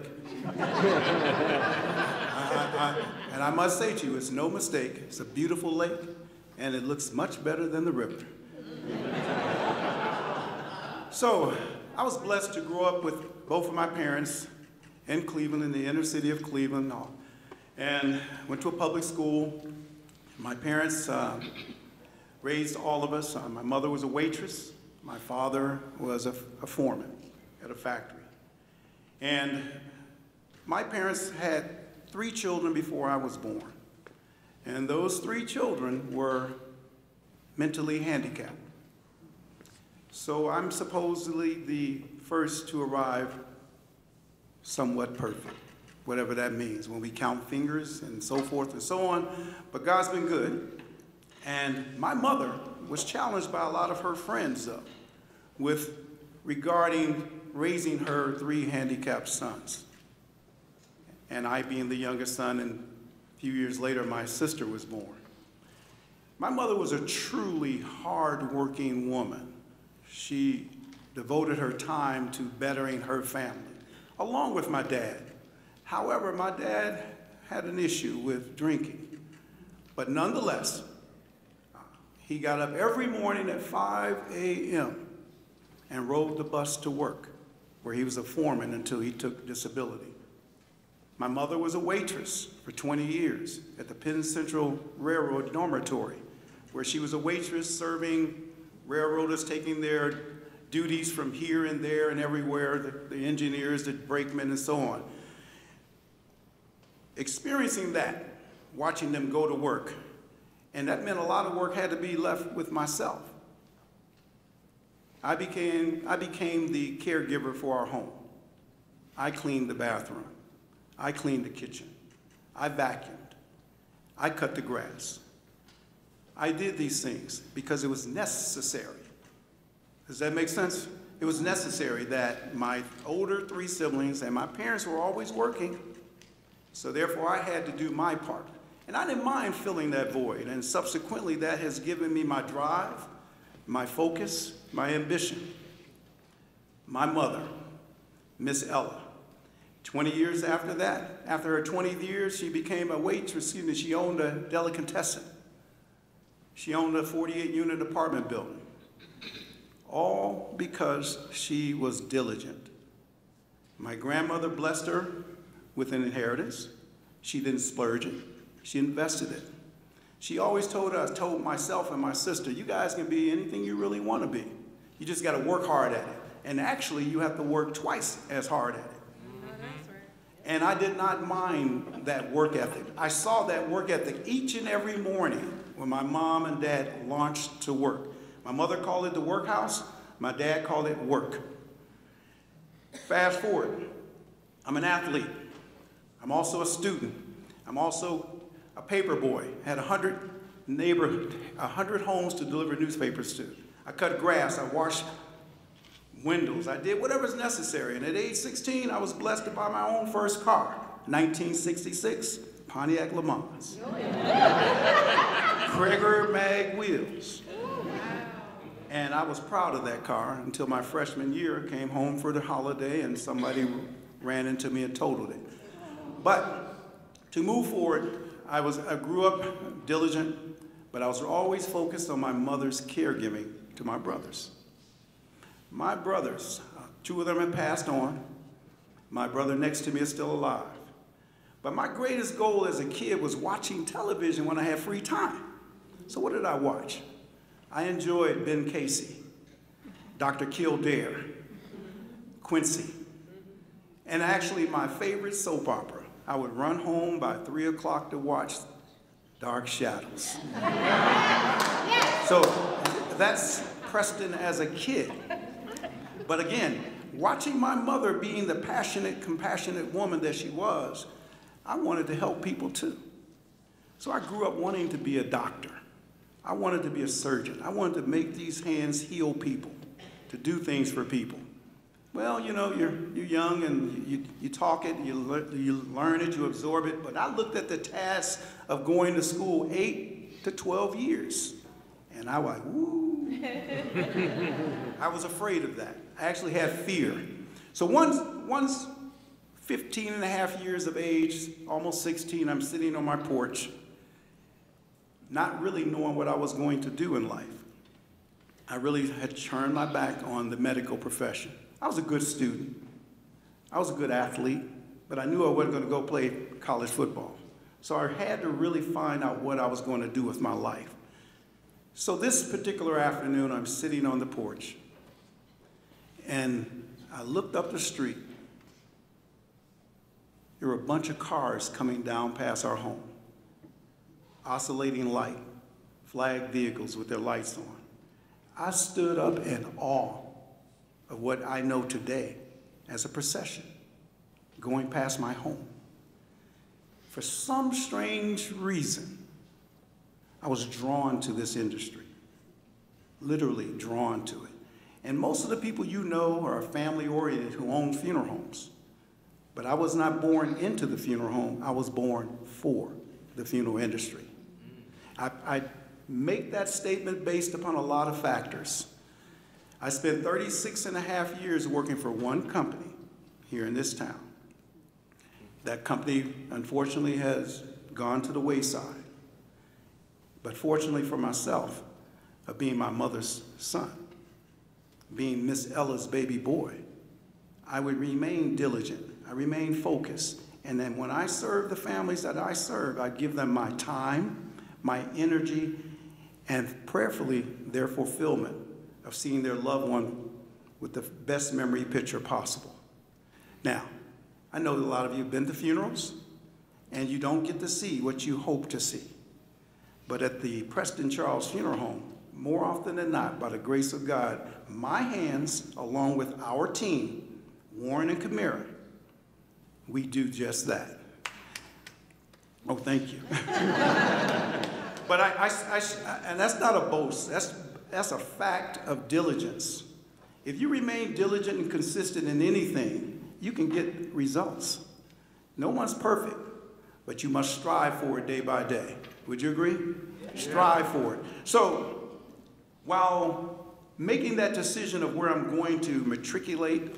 And I must say to you, it's no mistake. It's a beautiful lake, and it looks much better than the river. So I was blessed to grow up with both of my parents in Cleveland, in the inner city of Cleveland, and went to a public school. My parents raised all of us. My mother was a waitress. My father was a foreman at a factory. And my parents had 3 children before I was born. And those 3 children were mentally handicapped. So I'm supposedly the first to arrive somewhat perfect, whatever that means, when we count fingers and so forth and so on. But God's been good. And my mother was challenged by a lot of her friends, though, regarding raising her 3 handicapped sons. And I being the youngest son, and a few years later, my sister was born. My mother was a truly hard-working woman. She devoted her time to bettering her family, along with my dad. However, my dad had an issue with drinking. But nonetheless, he got up every morning at 5 a.m. and rode the bus to work, where he was a foreman until he took disability. My mother was a waitress for 20 years at the Penn Central Railroad dormitory, where she was a waitress serving railroaders, taking their duties from here and there and everywhere, the engineers, the brakemen, and so on. Experiencing that, watching them go to work, and that meant a lot of work had to be left with myself. I became the caregiver for our home. I cleaned the bathroom. I cleaned the kitchen. I vacuumed. I cut the grass. I did these things because it was necessary. Does that make sense? It was necessary that my older 3 siblings and my parents were always working, so therefore I had to do my part. And I didn't mind filling that void, and subsequently that has given me my drive, my focus, my ambition. My mother, Miss Ella, 20 years after that, after her 20 years, she became a waitress. She owned a delicatessen. She owned a 48-unit apartment building, all because she was diligent. My grandmother blessed her with an inheritance. She didn't splurge it. She invested it. She always told myself and my sister, you guys can be anything you really want to be. You just got to work hard at it. And actually, you have to work twice as hard at it. And I did not mind that work ethic. I saw that work ethic each and every morning when my mom and dad launched to work. My mother called it the workhouse. My dad called it work. Fast forward, I'm an athlete. I'm also a student. I'm also a paper boy. Had 100 homes to deliver newspapers to. I cut grass. I washed windows. I did whatever's necessary. And at age 16, I was blessed to buy my own first car, 1966 Pontiac Le Mans. Krager mag wheels. And I was proud of that car until my freshman year. Came home for the holiday and somebody ran into me and totaled it. But to move forward, I grew up diligent, but I was always focused on my mother's caregiving to my brothers. My brothers, 2 of them have passed on. My brother next to me is still alive. But my greatest goal as a kid was watching television when I had free time. So what did I watch? I enjoyed Ben Casey, Dr. Kildare, Quincy, and actually my favorite soap opera. I would run home by 3 o'clock to watch Dark Shadows. So that's Preston as a kid. But again, watching my mother being the passionate, compassionate woman that she was, I wanted to help people too. So I grew up wanting to be a doctor. I wanted to be a surgeon. I wanted to make these hands heal people, to do things for people. Well, you know, you're young and you talk it, you learn it, you absorb it. But I looked at the task of going to school 8 to 12 years. And I was like, woo. I was afraid of that. I actually had fear. So once 15 and a half years of age, almost 16, I'm sitting on my porch, not really knowing what I was going to do in life. I really had turned my back on the medical profession. I was a good student. I was a good athlete, but I knew I wasn't going to go play college football. So I had to really find out what I was going to do with my life. So this particular afternoon, I'm sitting on the porch, and I looked up the street. There were a bunch of cars coming down past our home, oscillating light, flagged vehicles with their lights on. I stood up in awe of what I know today as a procession going past my home. For some strange reason, I was drawn to this industry, literally drawn to it. And most of the people you know are family-oriented who own funeral homes. But I was not born into the funeral home. I was born for the funeral industry. I make that statement based upon a lot of factors. I spent 36 and a half years working for one company here in this town. That company, unfortunately, has gone to the wayside. But fortunately for myself, of being my mother's son, being Miss Ella's baby boy, I would remain diligent. I remain focused. And then when I serve the families that I serve, I give them my time, my energy, and prayerfully their fulfillment of seeing their loved one with the best memory picture possible. Now, I know that a lot of you have been to funerals, and you don't get to see what you hope to see. But at the Preston Charles Funeral Home, more often than not, by the grace of God, my hands, along with our team, Warren and Camara, we do just that. Oh, thank you. But and that's not a boast. That's a fact of diligence. If you remain diligent and consistent in anything, you can get results. No one's perfect, but you must strive for it day by day. Would you agree? Yeah. Strive for it. So while making that decision of where I'm going to matriculate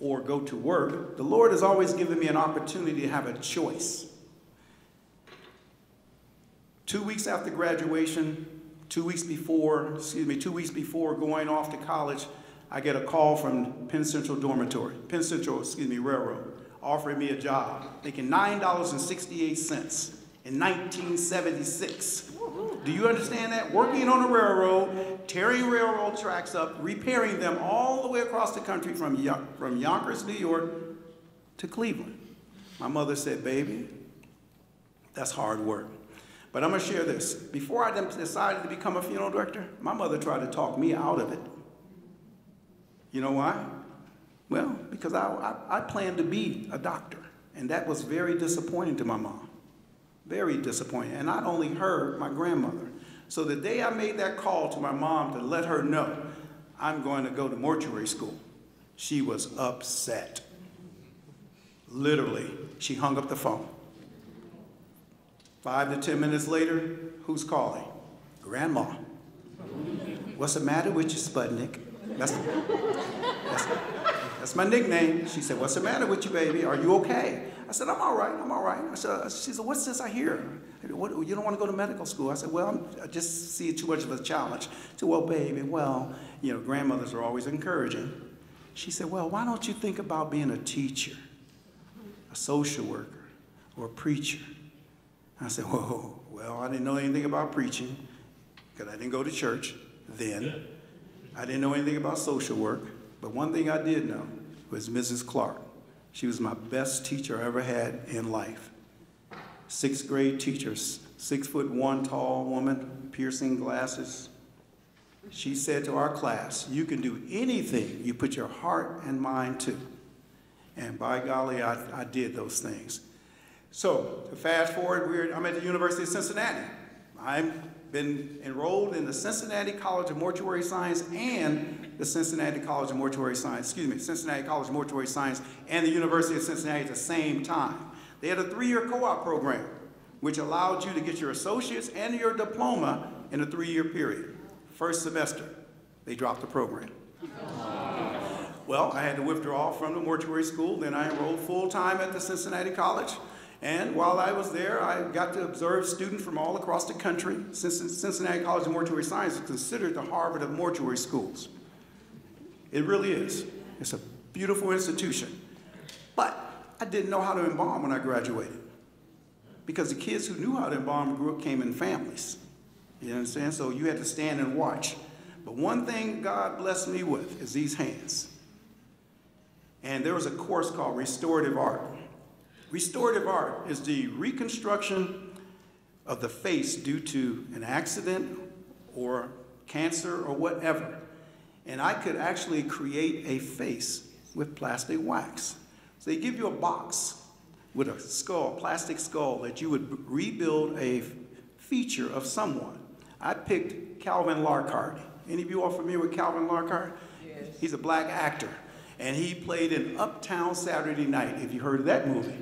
or go to work, the Lord has always given me an opportunity to have a choice. 2 weeks after graduation, 2 weeks before going off to college, I get a call from Penn Central Railroad, offering me a job, making $9.68 in 1976. Do you understand that? Working on a railroad, tearing railroad tracks up, repairing them all the way across the country from Yonkers, New York to Cleveland. My mother said, baby, that's hard work. But I'm going to share this. Before I decided to become a funeral director, my mother tried to talk me out of it. You know why? Well, because I planned to be a doctor, and that was very disappointing to my mom. Very disappointing. And not only her, my grandmother. So the day I made that call to my mom to let her know I'm going to go to mortuary school, she was upset. Literally, she hung up the phone. 5 to 10 minutes later, who's calling? Grandma. What's the matter with you, Sputnik? That's my nickname. She said, what's the matter with you, baby? Are you okay? I said, I'm all right, I'm all right. She said, what's this I hear? What, you don't want to go to medical school? I said, well, I just see it too much of a challenge. I said, well, baby, well, you know, grandmothers are always encouraging. She said, well, why don't you think about being a teacher, a social worker, or a preacher? I said, whoa, well, I didn't know anything about preaching because I didn't go to church then. I didn't know anything about social work, but one thing I did know was Mrs. Clark. She was my best teacher I ever had in life. 6th grade teacher, 6'1" tall woman, piercing glasses. She said to our class, you can do anything you put your heart and mind to. And by golly, I did those things. So to fast forward, I'm at the University of Cincinnati. I've been enrolled in the Cincinnati College of Mortuary Science and the Cincinnati College of Mortuary Science, Cincinnati College of Mortuary Science and the University of Cincinnati at the same time. They had a 3-year co-op program, which allowed you to get your associates and your diploma in a 3-year period. First semester, they dropped the program. Well, I had to withdraw from the mortuary school. Then I enrolled full-time at the Cincinnati College. And while I was there, I got to observe students from all across the country. Cincinnati College of Mortuary Science is considered the Harvard of mortuary schools. It really is. It's a beautiful institution. But I didn't know how to embalm when I graduated, because the kids who knew how to embalm came in families. You understand? So you had to stand and watch. But one thing God blessed me with is these hands. And there was a course called restorative art. Restorative art is the reconstruction of the face due to an accident or cancer or whatever. And I could actually create a face with plastic wax. So they give you a box with a skull, plastic skull, that you would rebuild a feature of someone. I picked Calvin Larkart. Any of you all familiar with Calvin Larkart? Yes. He's a black actor, and he played in Uptown Saturday Night, if you heard of that movie.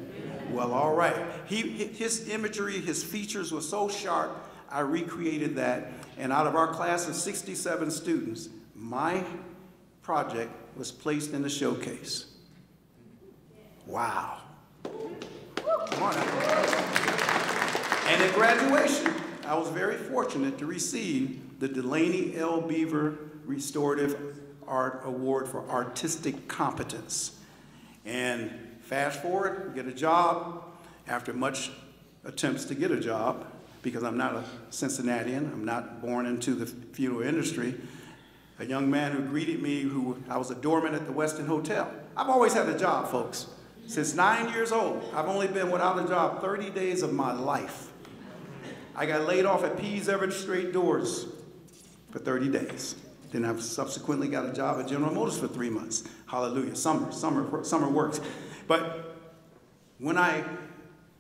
Well, all right. His imagery, his features were so sharp, I recreated that. And out of our class of 67 students, my project was placed in the showcase. Wow. Come on. And at graduation, I was very fortunate to receive the Delaney L. Beaver Restorative Art Award for Artistic Competence. And fast forward, get a job. After much attempts to get a job, because I'm not a Cincinnatian, I'm not born into the funeral industry, a young man who greeted me, I was a doorman at the Westin Hotel. I've always had a job, folks. Since 9 years old, I've only been without a job 30 days of my life. I got laid off at Pease Everett Straight Doors for 30 days. Then I subsequently got a job at General Motors for 3 months. Hallelujah, summer works. But when I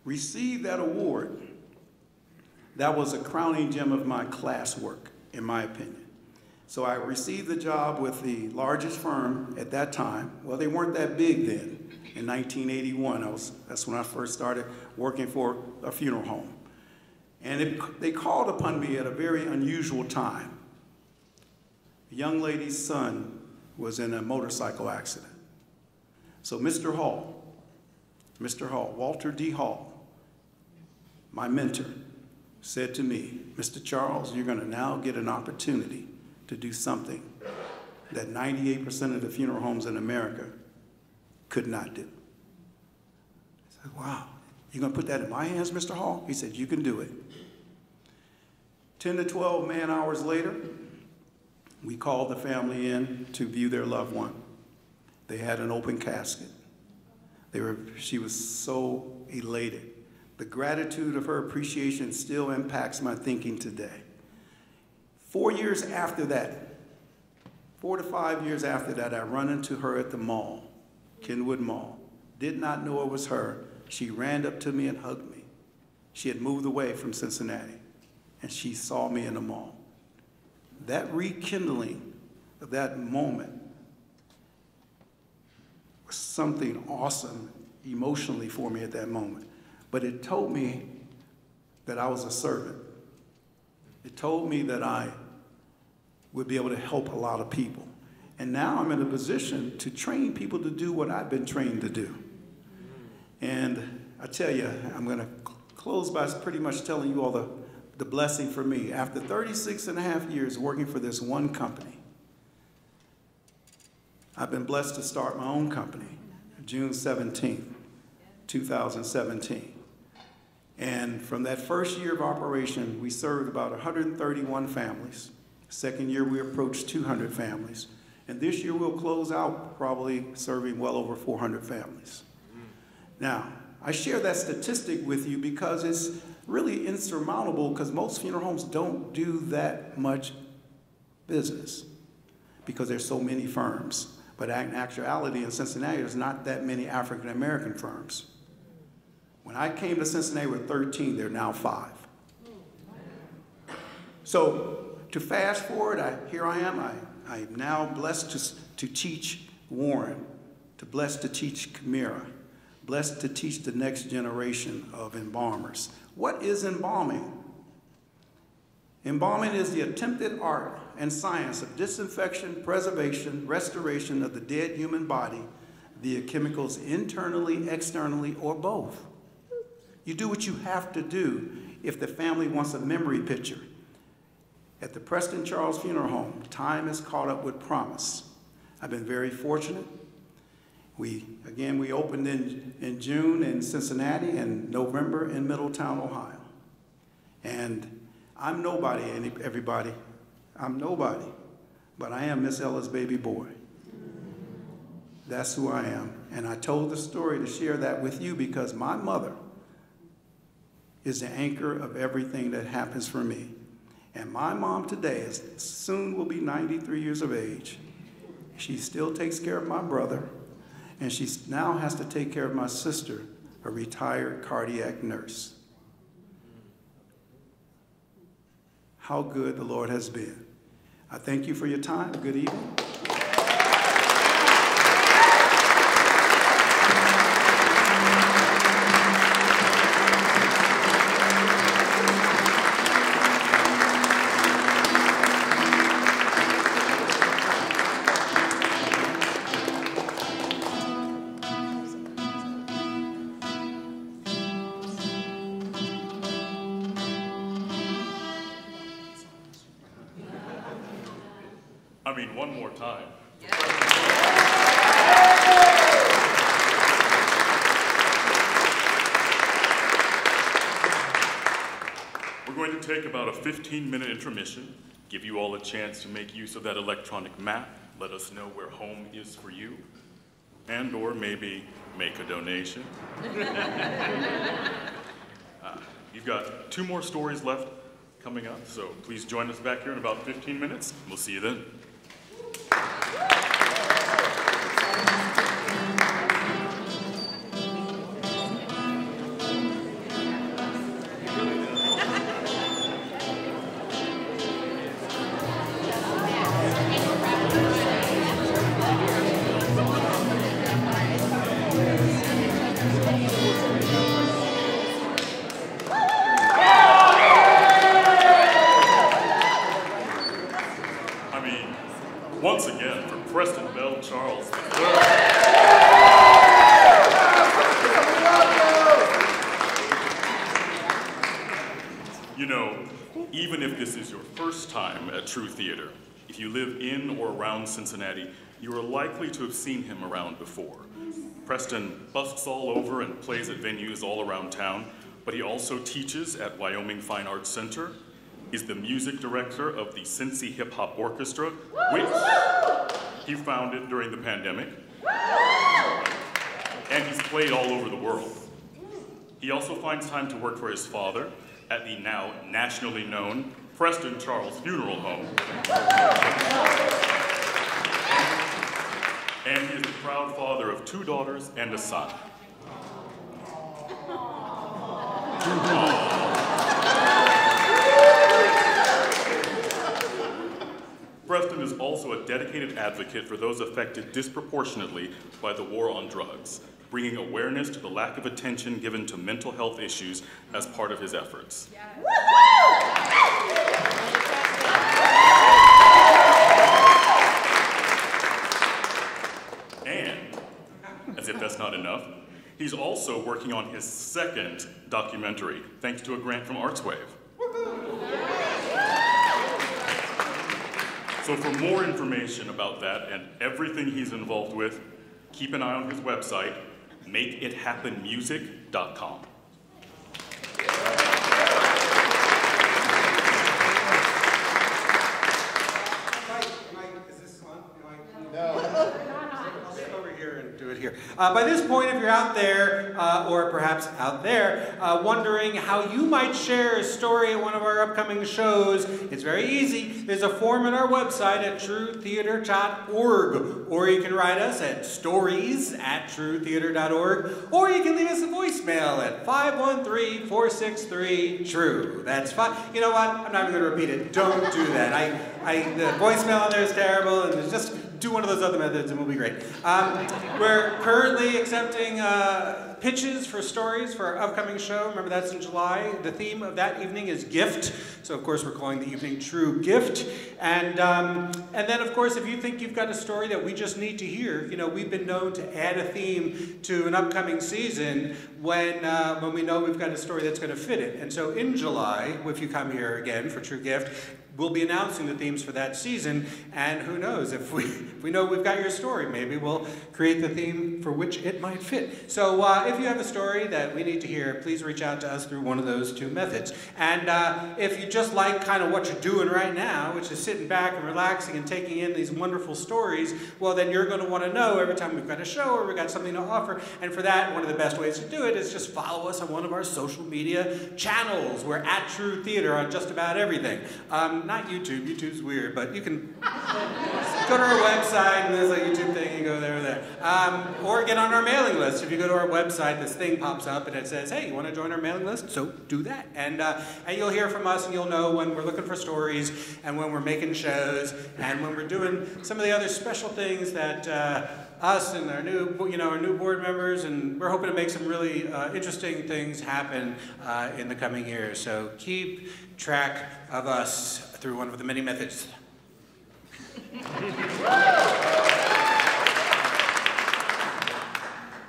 received that award, that was a crowning gem of my classwork, in my opinion. So I received the job with the largest firm at that time. Well, they weren't that big then. In 1981, that's when I first started working for a funeral home. And they called upon me at a very unusual time. A young lady's son was in a motorcycle accident. So Mr. Hall, Walter D. Hall, my mentor, said to me, Mr. Charles, you're going to now get an opportunity to do something that 98% of the funeral homes in America could not do. I said, wow, you're going to put that in my hands, Mr. Hall? He said, you can do it. 10 to 12 man-hours later, we called the family in to view their loved one. They had an open casket. She was so elated. The gratitude of her appreciation still impacts my thinking today. 4 years after that, 4 to 5 years after that, I run into her at the mall, Kenwood Mall. Did not know it was her. She ran up to me and hugged me. She had moved away from Cincinnati, and she saw me in the mall. That rekindling of that moment was something awesome emotionally for me at that moment. But it told me that I was a servant. It told me that I would be able to help a lot of people. And now I'm in a position to train people to do what I've been trained to do. And I tell you, I'm going to close by pretty much telling you all the blessing for me. After 36 and a half years working for this one company, I've been blessed to start my own company, June 17th, 2017. And from that first year of operation, we served about 131 families. Second year, we approached 200 families. And this year, we'll close out probably serving well over 400 families. Now, I share that statistic with you because it's really insurmountable, because most funeral homes don't do that much business because there's so many firms. But in actuality, in Cincinnati, there's not that many African-American firms. When I came to Cincinnati with 13, there are now 5. So to fast forward, here I am. I'm now blessed to teach Warren, blessed to teach Camira, blessed to teach the next generation of embalmers. What is embalming? Embalming is the attempted art and science of disinfection, preservation, restoration of the dead human body via chemicals internally, externally, or both. You do what you have to do if the family wants a memory picture. At the Preston Charles Funeral Home, time has caught up with promise. I've been very fortunate. We opened in June in Cincinnati and November in Middletown, Ohio. And I'm nobody, everybody. I'm nobody, but I am Miss Ella's baby boy. That's who I am. And I told the story to share that with you because my mother is the anchor of everything that happens for me. And my mom today soon will be 93 years of age. She still takes care of my brother, and she now has to take care of my sister, a retired cardiac nurse. How good the Lord has been. I thank you for your time. Good evening. I mean, one more time. We're going to take about a 15-minute intermission, give you all a chance to make use of that electronic map, let us know where home is for you, and or maybe make a donation. You've got 2 more stories left coming up, so please join us back here in about 15 minutes. We'll see you then. Once again, for Preston Charles. You know, even if this is your first time at True Theater, if you live in or around Cincinnati, you are likely to have seen him around before. Preston busts all over and plays at venues all around town, but he also teaches at Wyoming Fine Arts Center. He's the music director of the Cincy Hip Hop Orchestra, which he founded during the pandemic. And he's played all over the world. He also finds time to work for his father at the now nationally known Preston Charles Funeral Home. And he is the proud father of 2 daughters and a son. Preston is also a dedicated advocate for those affected disproportionately by the war on drugs, bringing awareness to the lack of attention given to mental health issues as part of his efforts. And, as if that's not enough, he's also working on his 2nd documentary, thanks to a grant from ArtsWave. So for more information about that and everything he's involved with, keep an eye on his website, makeithappenmusic.com. By this point, if you're out there, or perhaps out there, wondering how you might share a story at one of our upcoming shows, it's very easy. There's a form on our website at truetheater.org, or you can write us at stories@truetheater.org, or you can leave us a voicemail at 513-463-TRUE. That's fine. You know what? I'm not even going to repeat it. Don't do that. The voicemail on there is terrible, and it's just do one of those other methods and we'll be great. We're currently accepting pitches for stories for our upcoming show. Remember, that's in July. The theme of that evening is gift. So, of course, we're calling the evening True Gift. And then, of course, if you think you've got a story that we just need to hear, you know, we've been known to add a theme to an upcoming season when we know we've got a story that's going to fit it. And so in July, if you come here again for True Gift, we'll be announcing the themes for that season, and who knows, if we know we've got your story, maybe we'll create the theme for which it might fit. So if you have a story that we need to hear, please reach out to us through one of those two methods. And if you just like kind of what you're doing right now, which is sitting back and relaxing and taking in these wonderful stories, well, then you're going to want to know every time we've got a show or we've got something to offer. And for that, one of the best ways to do it is just follow us on one of our social media channels. We're at True Theater on just about everything. Not YouTube. YouTube's weird, but you can go to our website and there's a YouTube thing, you go there or there. Or get on our mailing list. If you go to our website, this thing pops up and it says, hey, you want to join our mailing list? So do that. And you'll hear from us and you'll know when we're looking for stories and when we're making shows and when we're doing some of the other special things that us and our new board members, and we're hoping to make some really interesting things happen in the coming years. So keep track of us through one of the many methods.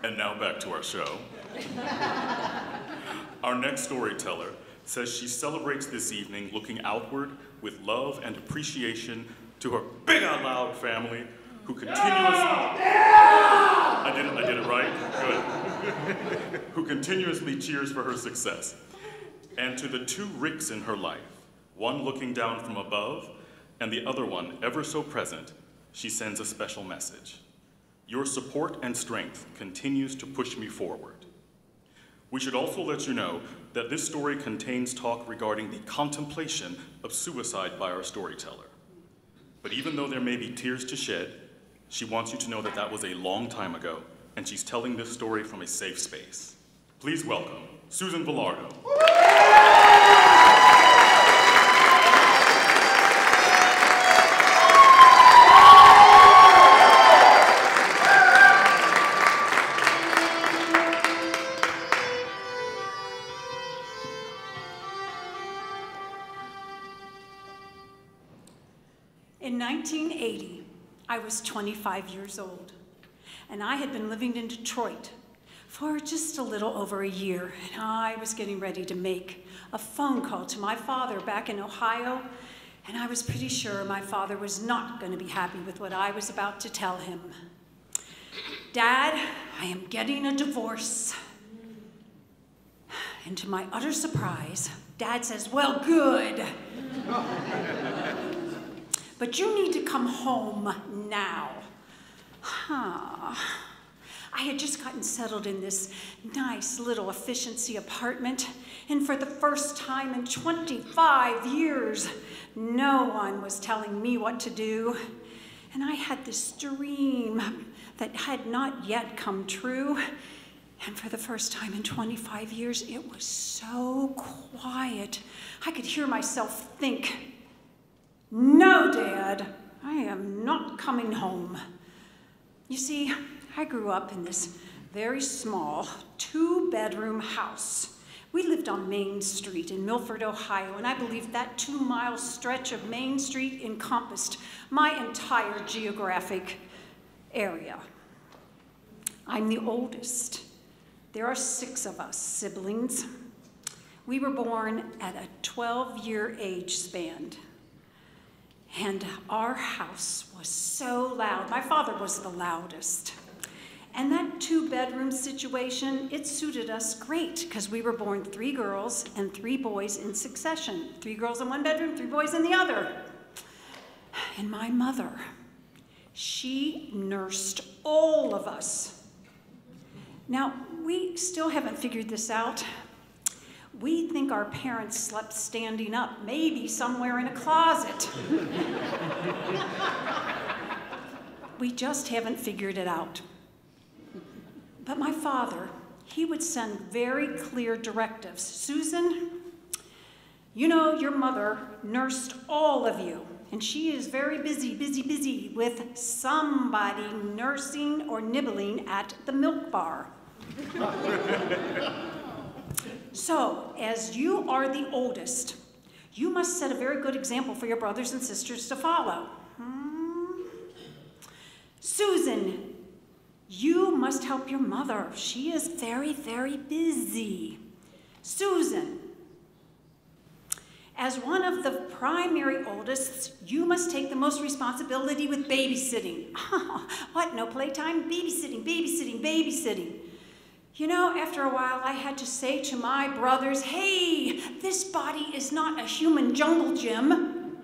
And now back to our show. Our next storyteller says she celebrates this evening looking outward with love and appreciation to her big out loud family who I did it right? Good. Who continuously cheers for her success. And to the two Ricks in her life, one looking down from above and the other one ever so present, she sends a special message. Your support and strength continues to push me forward. We should also let you know that this story contains talk regarding the contemplation of suicide by our storyteller. But even though there may be tears to shed, she wants you to know that that was a long time ago, and she's telling this story from a safe space. Please welcome Susan Vilardo. In 1980, I was 25 years old, and I had been living in Detroit for just a little over a year, and I was getting ready to make a phone call to my father back in Ohio, and I was pretty sure my father was not going to be happy with what I was about to tell him. Dad, I am getting a divorce. And to my utter surprise, Dad says, well, good. But you need to come home now. I had just gotten settled in this nice little efficiency apartment, and for the first time in 25 years, no one was telling me what to do. And I had this dream that had not yet come true. And for the first time in 25 years, it was so quiet. I could hear myself think, no, Dad, I am not coming home. You see, I grew up in this very small 2-bedroom house. We lived on Main Street in Milford, Ohio, and I believe that 2-mile stretch of Main Street encompassed my entire geographic area. I'm the oldest. There are 6 of us siblings. We were born at a 12-year age span. And our house was so loud. My father was the loudest. And that 2-bedroom situation, it suited us great because we were born 3 girls and 3 boys in succession. 3 girls in one bedroom, 3 boys in the other. And my mother, she nursed all of us. Now, we still haven't figured this out. We think our parents slept standing up, maybe somewhere in a closet. We just haven't figured it out. But my father, he would send very clear directives. Susan, You know, your mother nursed all of you, and she is very busy with somebody nursing or nibbling at the milk bar. So, as you are the oldest, you must set a very good example for your brothers and sisters to follow. Susan, you must help your mother. She is very busy. Susan, as one of the primary oldest, you must take the most responsibility with babysitting. What, no playtime? Babysitting. You know, after a while, I had to say to my brothers, hey, this body is not a human jungle gym.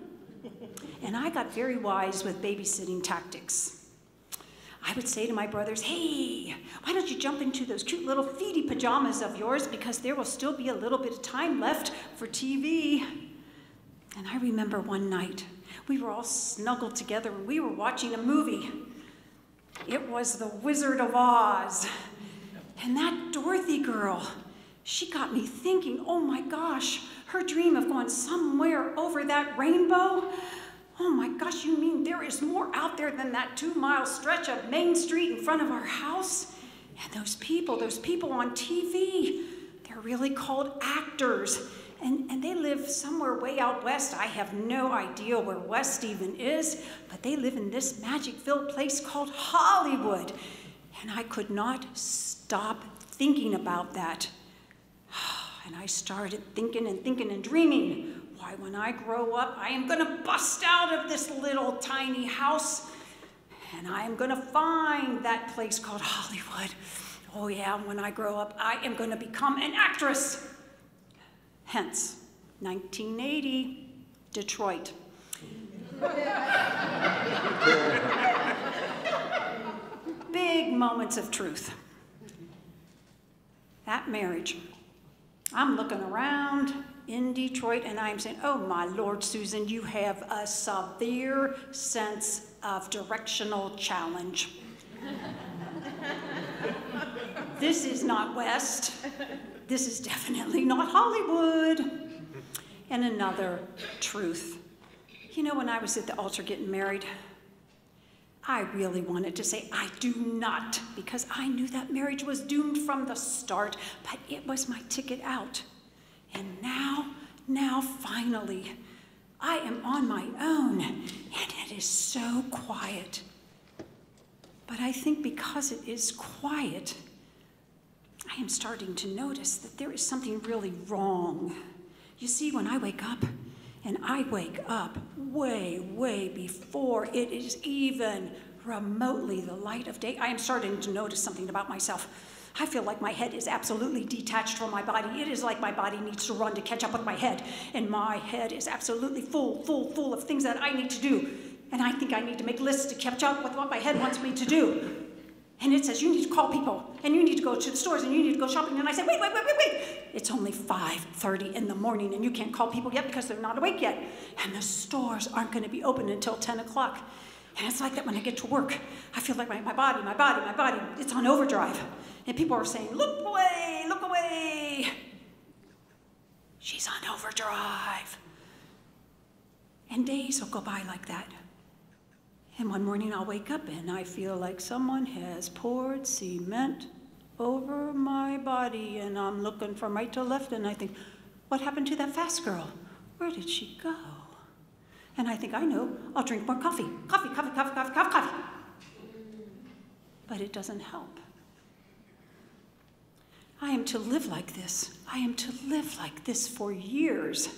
And I got very wise with babysitting tactics. I would say to my brothers, hey, why don't you jump into those cute little feety pajamas of yours, because there will still be a little bit of time left for TV. And I remember one night, we were all snuggled together and we were watching a movie. It was The Wizard of Oz. And that Dorothy girl, she got me thinking, oh my gosh, her dream of going somewhere over that rainbow. Oh my gosh, you mean there is more out there than that 2-mile stretch of Main Street in front of our house? And those people on TV, they're really called actors. And they live somewhere way out west. I have no idea where west even is, but they live in this magic-filled place called Hollywood. And I could not stop thinking about that. And I started thinking and dreaming. Why, when I grow up, I am going to bust out of this little tiny house, and I am going to find that place called Hollywood. Oh yeah, when I grow up, I am going to become an actress. Hence, 1980, Detroit. Big moments of truth. That marriage. I'm looking around in Detroit and I'm saying, oh my Lord, Susan, you have a severe sense of directional challenge. This is not West. This is definitely not Hollywood. And another truth. You know, when I was at the altar getting married, I really wanted to say, I do not, because I knew that marriage was doomed from the start, but it was my ticket out. And now finally, I am on my own, and it is so quiet. But I think because it is quiet, I am starting to notice that there is something really wrong. You see, when I wake up, and I wake up way before it is even remotely the light of day, I am starting to notice something about myself. I feel like my head is absolutely detached from my body. It is like my body needs to run to catch up with my head. And my head is absolutely full of things that I need to do. And I think I need to make lists to catch up with what my head wants me to do. And it says, you need to call people, and you need to go to the stores, and you need to go shopping. And I say, wait. It's only 5:30 in the morning, and you can't call people yet because they're not awake yet. And the stores aren't going to be open until 10 o'clock. And it's like that when I get to work. I feel like my body, it's on overdrive. And people are saying, look away. She's on overdrive. And days will go by like that. And one morning I'll wake up and I feel like someone has poured cement over my body, and I'm looking from right to left and I think, what happened to that fast girl? Where did she go? And I think, I know, I'll drink more coffee. Coffee. But it doesn't help. I am to live like this. I am to live like this for years.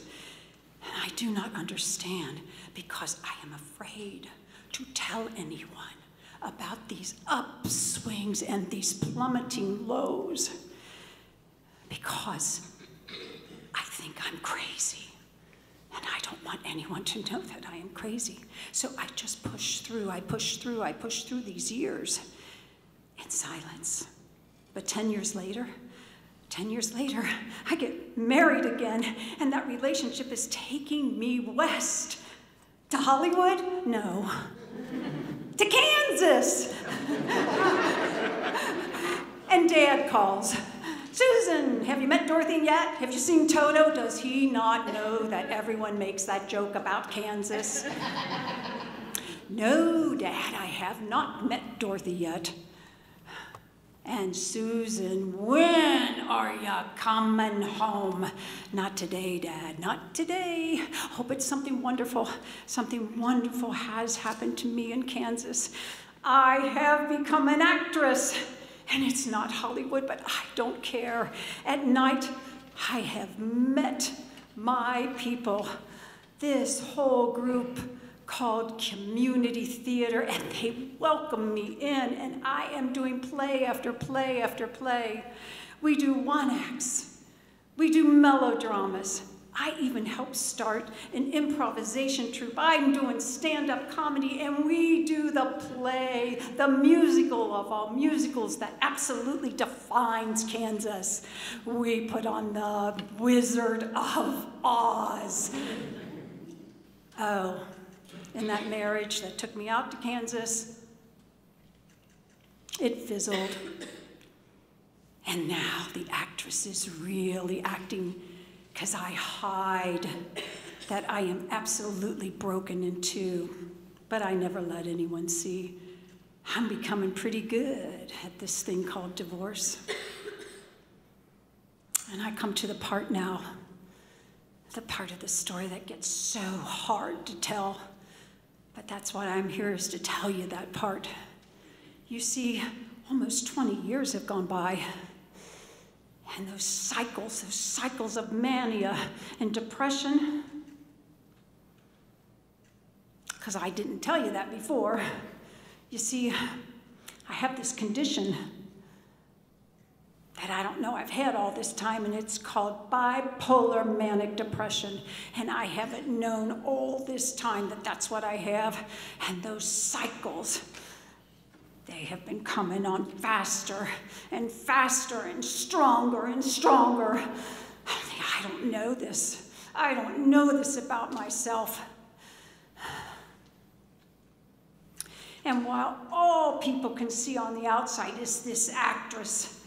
And I do not understand because I am afraid to tell anyone about these upswings and these plummeting lows because I think I'm crazy and I don't want anyone to know that I am crazy. So I just push through. I push through these years in silence. But 10 years later, I get married again, and that relationship is taking me west. To Hollywood? No. To Kansas. And Dad calls. Susan, have you met Dorothy yet? Have you seen Toto? Does he not know that everyone makes that joke about Kansas? No, Dad, I have not met Dorothy yet. And Susan, when are you coming home? Not today, Dad, not today. Hope it's something wonderful. Something wonderful has happened to me in Kansas. I have become an actress. And it's not Hollywood, but I don't care. At night, I have met my people, this whole group called Community Theater, and they welcome me in, and I am doing play after play after play. We do one-acts. We do melodramas. I even helped start an improvisation troupe. I'm doing stand-up comedy, and we do the play, the musical of all musicals that absolutely defines Kansas. We put on the Wizard of Oz. Oh, and that marriage that took me out to Kansas, it fizzled. And now the actress is really acting because I hide that I am absolutely broken in two, but I never let anyone see. I'm becoming pretty good at this thing called divorce. And I come to the part now, the part of the story that gets so hard to tell, but that's what I'm here, is to tell you that part. You see, almost 20 years have gone by. And those cycles of mania and depression, because I didn't tell you that before. You see, I have this condition that I don't know I've had all this time, and it's called bipolar manic depression. And I haven't known all this time that that's what I have. And those cycles, they have been coming on faster and faster and stronger and stronger. I don't know this. I don't know this about myself. And while all people can see on the outside is this actress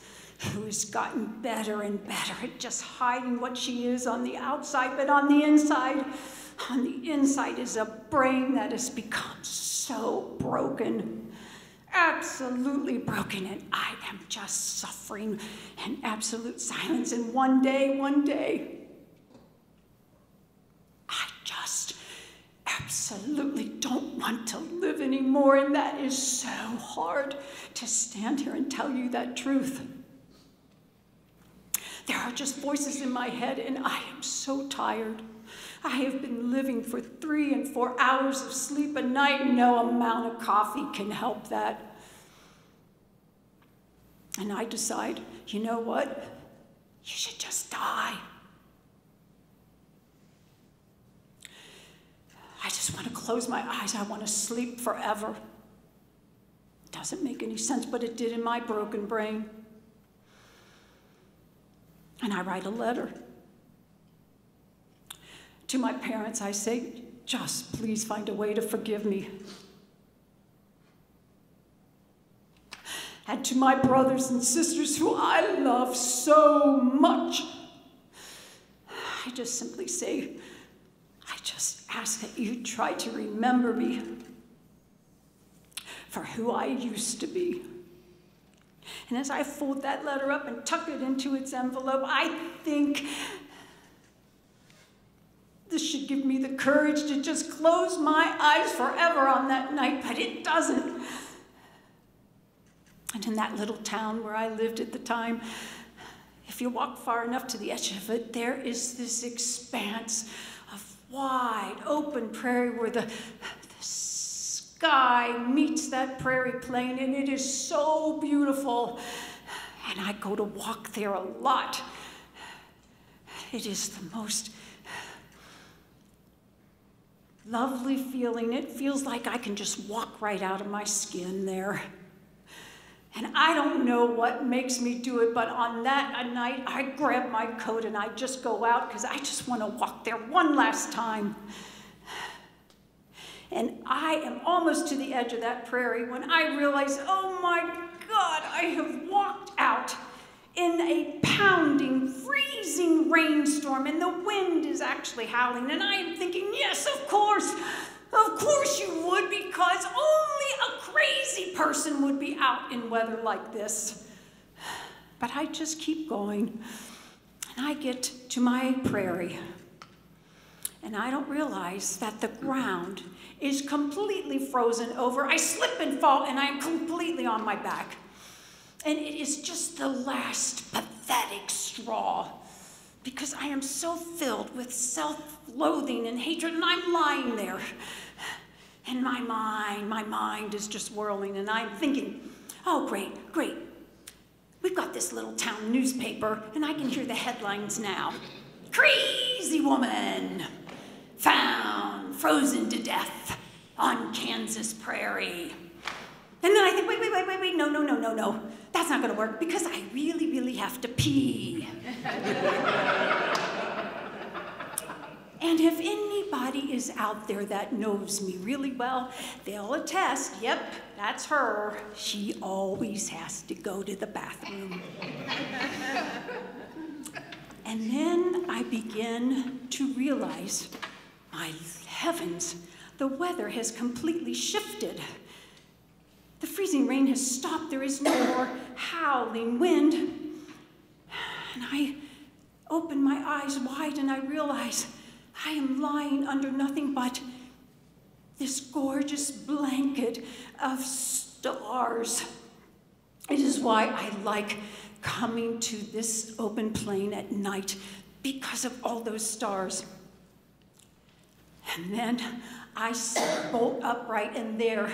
who has gotten better and better at just hiding what she is on the outside, but on the inside is a brain that has become so broken. Absolutely broken, and I am just suffering in absolute silence. And one day, I just absolutely don't want to live anymore, and that is so hard to stand here and tell you that truth. There are just voices in my head, and I am so tired. I have been living for 3 and 4 hours of sleep a night. No amount of coffee can help that. And I decide, you know what? You should just die. I just want to close my eyes. I want to sleep forever. It doesn't make any sense, but it did in my broken brain. And I write a letter. To my parents, I say, just please find a way to forgive me. And to my brothers and sisters who I love so much, I just simply say, I just ask that you try to remember me for who I used to be. And as I fold that letter up and tuck it into its envelope, I think this should give me the courage to just close my eyes forever on that night, but it doesn't. And in that little town where I lived at the time, if you walk far enough to the edge of it, there is this expanse of wide open prairie where the sky meets that prairie plain, and it is so beautiful. And I go to walk there a lot. It is the most lovely feeling. It feels like I can just walk right out of my skin there. And I don't know what makes me do it, but on that night, I grab my coat and I just go out because I just want to walk there one last time. And I am almost to the edge of that prairie when I realize, oh my God, I have walked out in a pounding, freezing rainstorm, and the wind is actually howling, and I am thinking, yes, of course you would, because only a crazy person would be out in weather like this. But I just keep going, and I get to my prairie, and I don't realize that the ground is completely frozen over. I slip and fall, and I am completely on my back. And it is just the last pathetic straw, because I am so filled with self-loathing and hatred, and I'm lying there. And my mind is just whirling, and I'm thinking, oh, great. We've got this little town newspaper, and I can hear the headlines now. Crazy woman found frozen to death on Kansas prairie. And then I think, wait, no. That's not gonna work, because I really have to pee. And if anybody is out there that knows me really well, they'll attest, yep, that's her. She always has to go to the bathroom. And then I begin to realize, my heavens, the weather has completely shifted. The freezing rain has stopped. There is no more howling wind. And I open my eyes wide, and I realize I am lying under nothing but this gorgeous blanket of stars. It is why I like coming to this open plain at night, because of all those stars. And then I bolt upright, and there,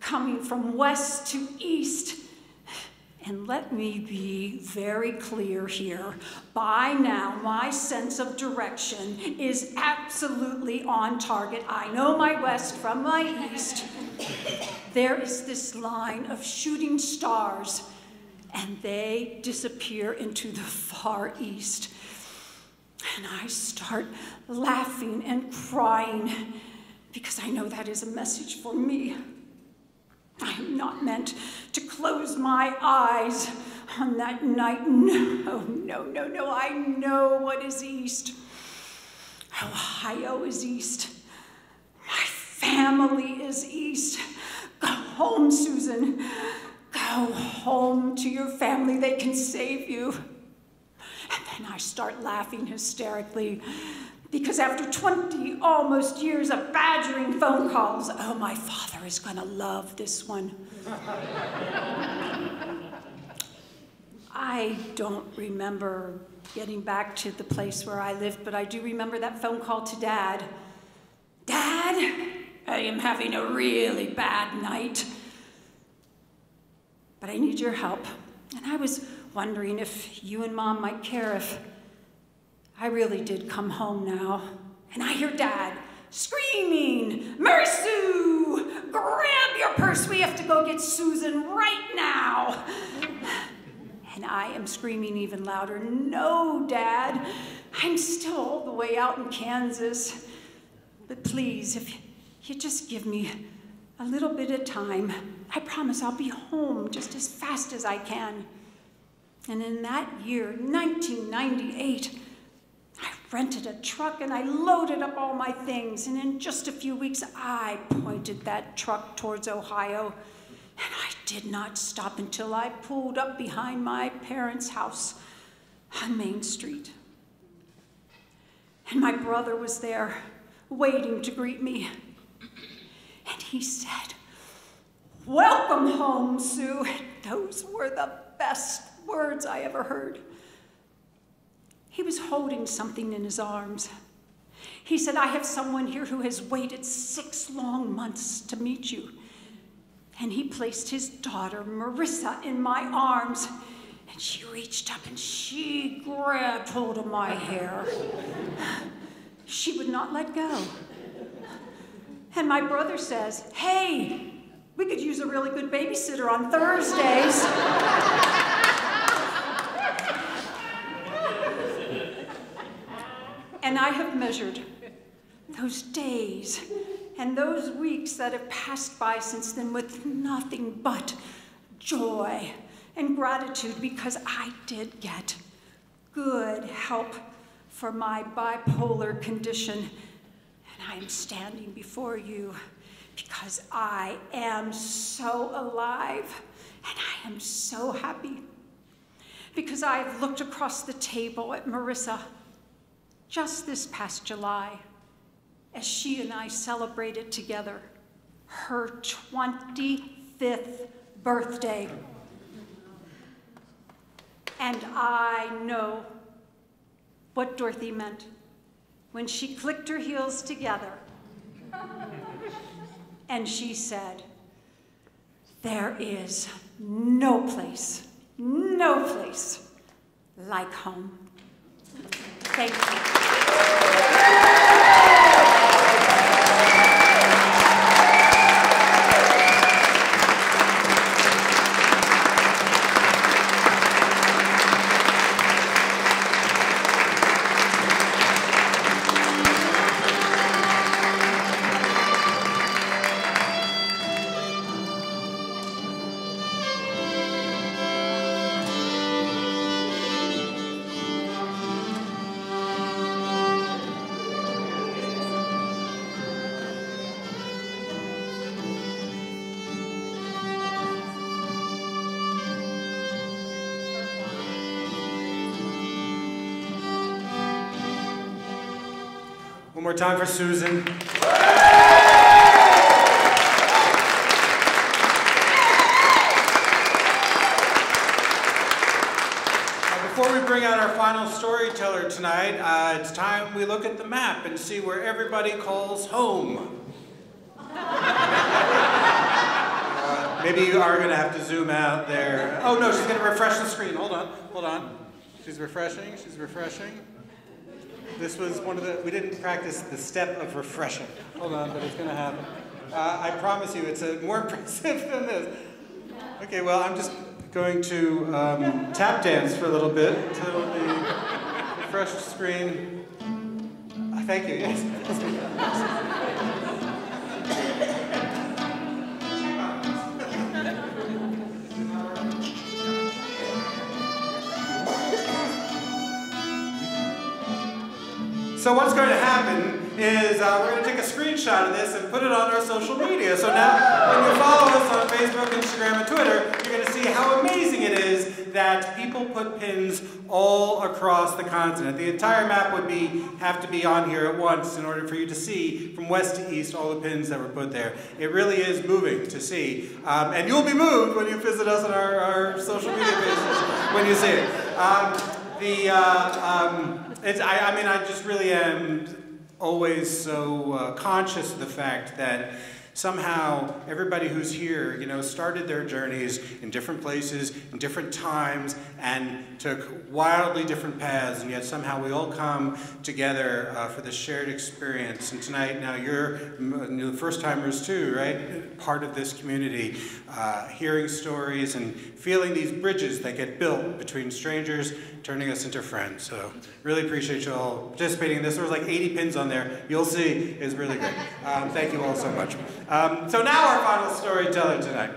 coming from west to east. And let me be very clear here. By now, my sense of direction is absolutely on target. I know my west from my east. There is this line of shooting stars, and they disappear into the far east. And I start laughing and crying, because I know that is a message for me. I am not meant to close my eyes on that night. No. I know what is east. Ohio is east. My family is east. Go home, Susan. Go home to your family. They can save you. And then I start laughing hysterically, because after 20 almost years of badgering phone calls, oh, my father is gonna love this one. I don't remember getting back to the place where I lived, but I do remember that phone call to Dad. Dad, I am having a really bad night, but I need your help. And I was wondering if you and Mom might care if I really did come home now. And I hear Dad screaming, Mary Sue, grab your purse. We have to go get Susan right now. And I am screaming even louder, no, Dad, I'm still all the way out in Kansas. But please, if you just give me a little bit of time, I promise I'll be home just as fast as I can. And in that year, 1998, I rented a truck, and I loaded up all my things, and in just a few weeks, I pointed that truck towards Ohio, and I did not stop until I pulled up behind my parents' house on Main Street. And my brother was there, waiting to greet me, and he said, welcome home, Sue. Those were the best words I ever heard. He was holding something in his arms. He said, I have someone here who has waited 6 long months to meet you. And he placed his daughter, Marissa, in my arms. And she reached up and she grabbed hold of my hair. She would not let go. And my brother says, hey, we could use a really good babysitter on Thursdays. And I have measured those days and those weeks that have passed by since then with nothing but joy and gratitude, because I did get good help for my bipolar condition. And I am standing before you because I am so alive and I am so happy. Because I've looked across the table at Marissa just this past July as she and I celebrated together her 25th birthday. And I know what Dorothy meant when she clicked her heels together and she said, "There is no place like home." Thank you. One more time for Susan. Before we bring out our final storyteller tonight, it's time we look at the map and see where everybody calls home. Maybe you are going to have to zoom out there. Oh no, she's going to refresh the screen. Hold on. She's refreshing. This was one of the, we didn't practice the step of refreshing. Hold on, but it's going to happen. I promise you, it's more impressive than this. Okay, well, I'm just going to tap dance for a little bit until the refreshed screen. Thank you, yes. So what's going to happen is we're going to take a screenshot of this and put it on our social media. So now when you follow us on Facebook, Instagram, and Twitter, you're going to see how amazing it is that people put pins all across the continent. The entire map would have to be on here at once in order for you to see from west to east all the pins that were put there. It really is moving to see. And you'll be moved when you visit us on our social media pages when you see it. I just really am always so conscious of the fact that somehow everybody who's here, started their journeys in different places, in different times, and took wildly different paths, and yet somehow we all come together for this shared experience. And tonight, now you're the first-timers too, right? Part of this community, hearing stories and feeling these bridges that get built between strangers, turning us into friends. So really appreciate you all participating in this. There was like 80 pins on there. You'll see, it's really great. Thank you all so much. So now our final storyteller tonight.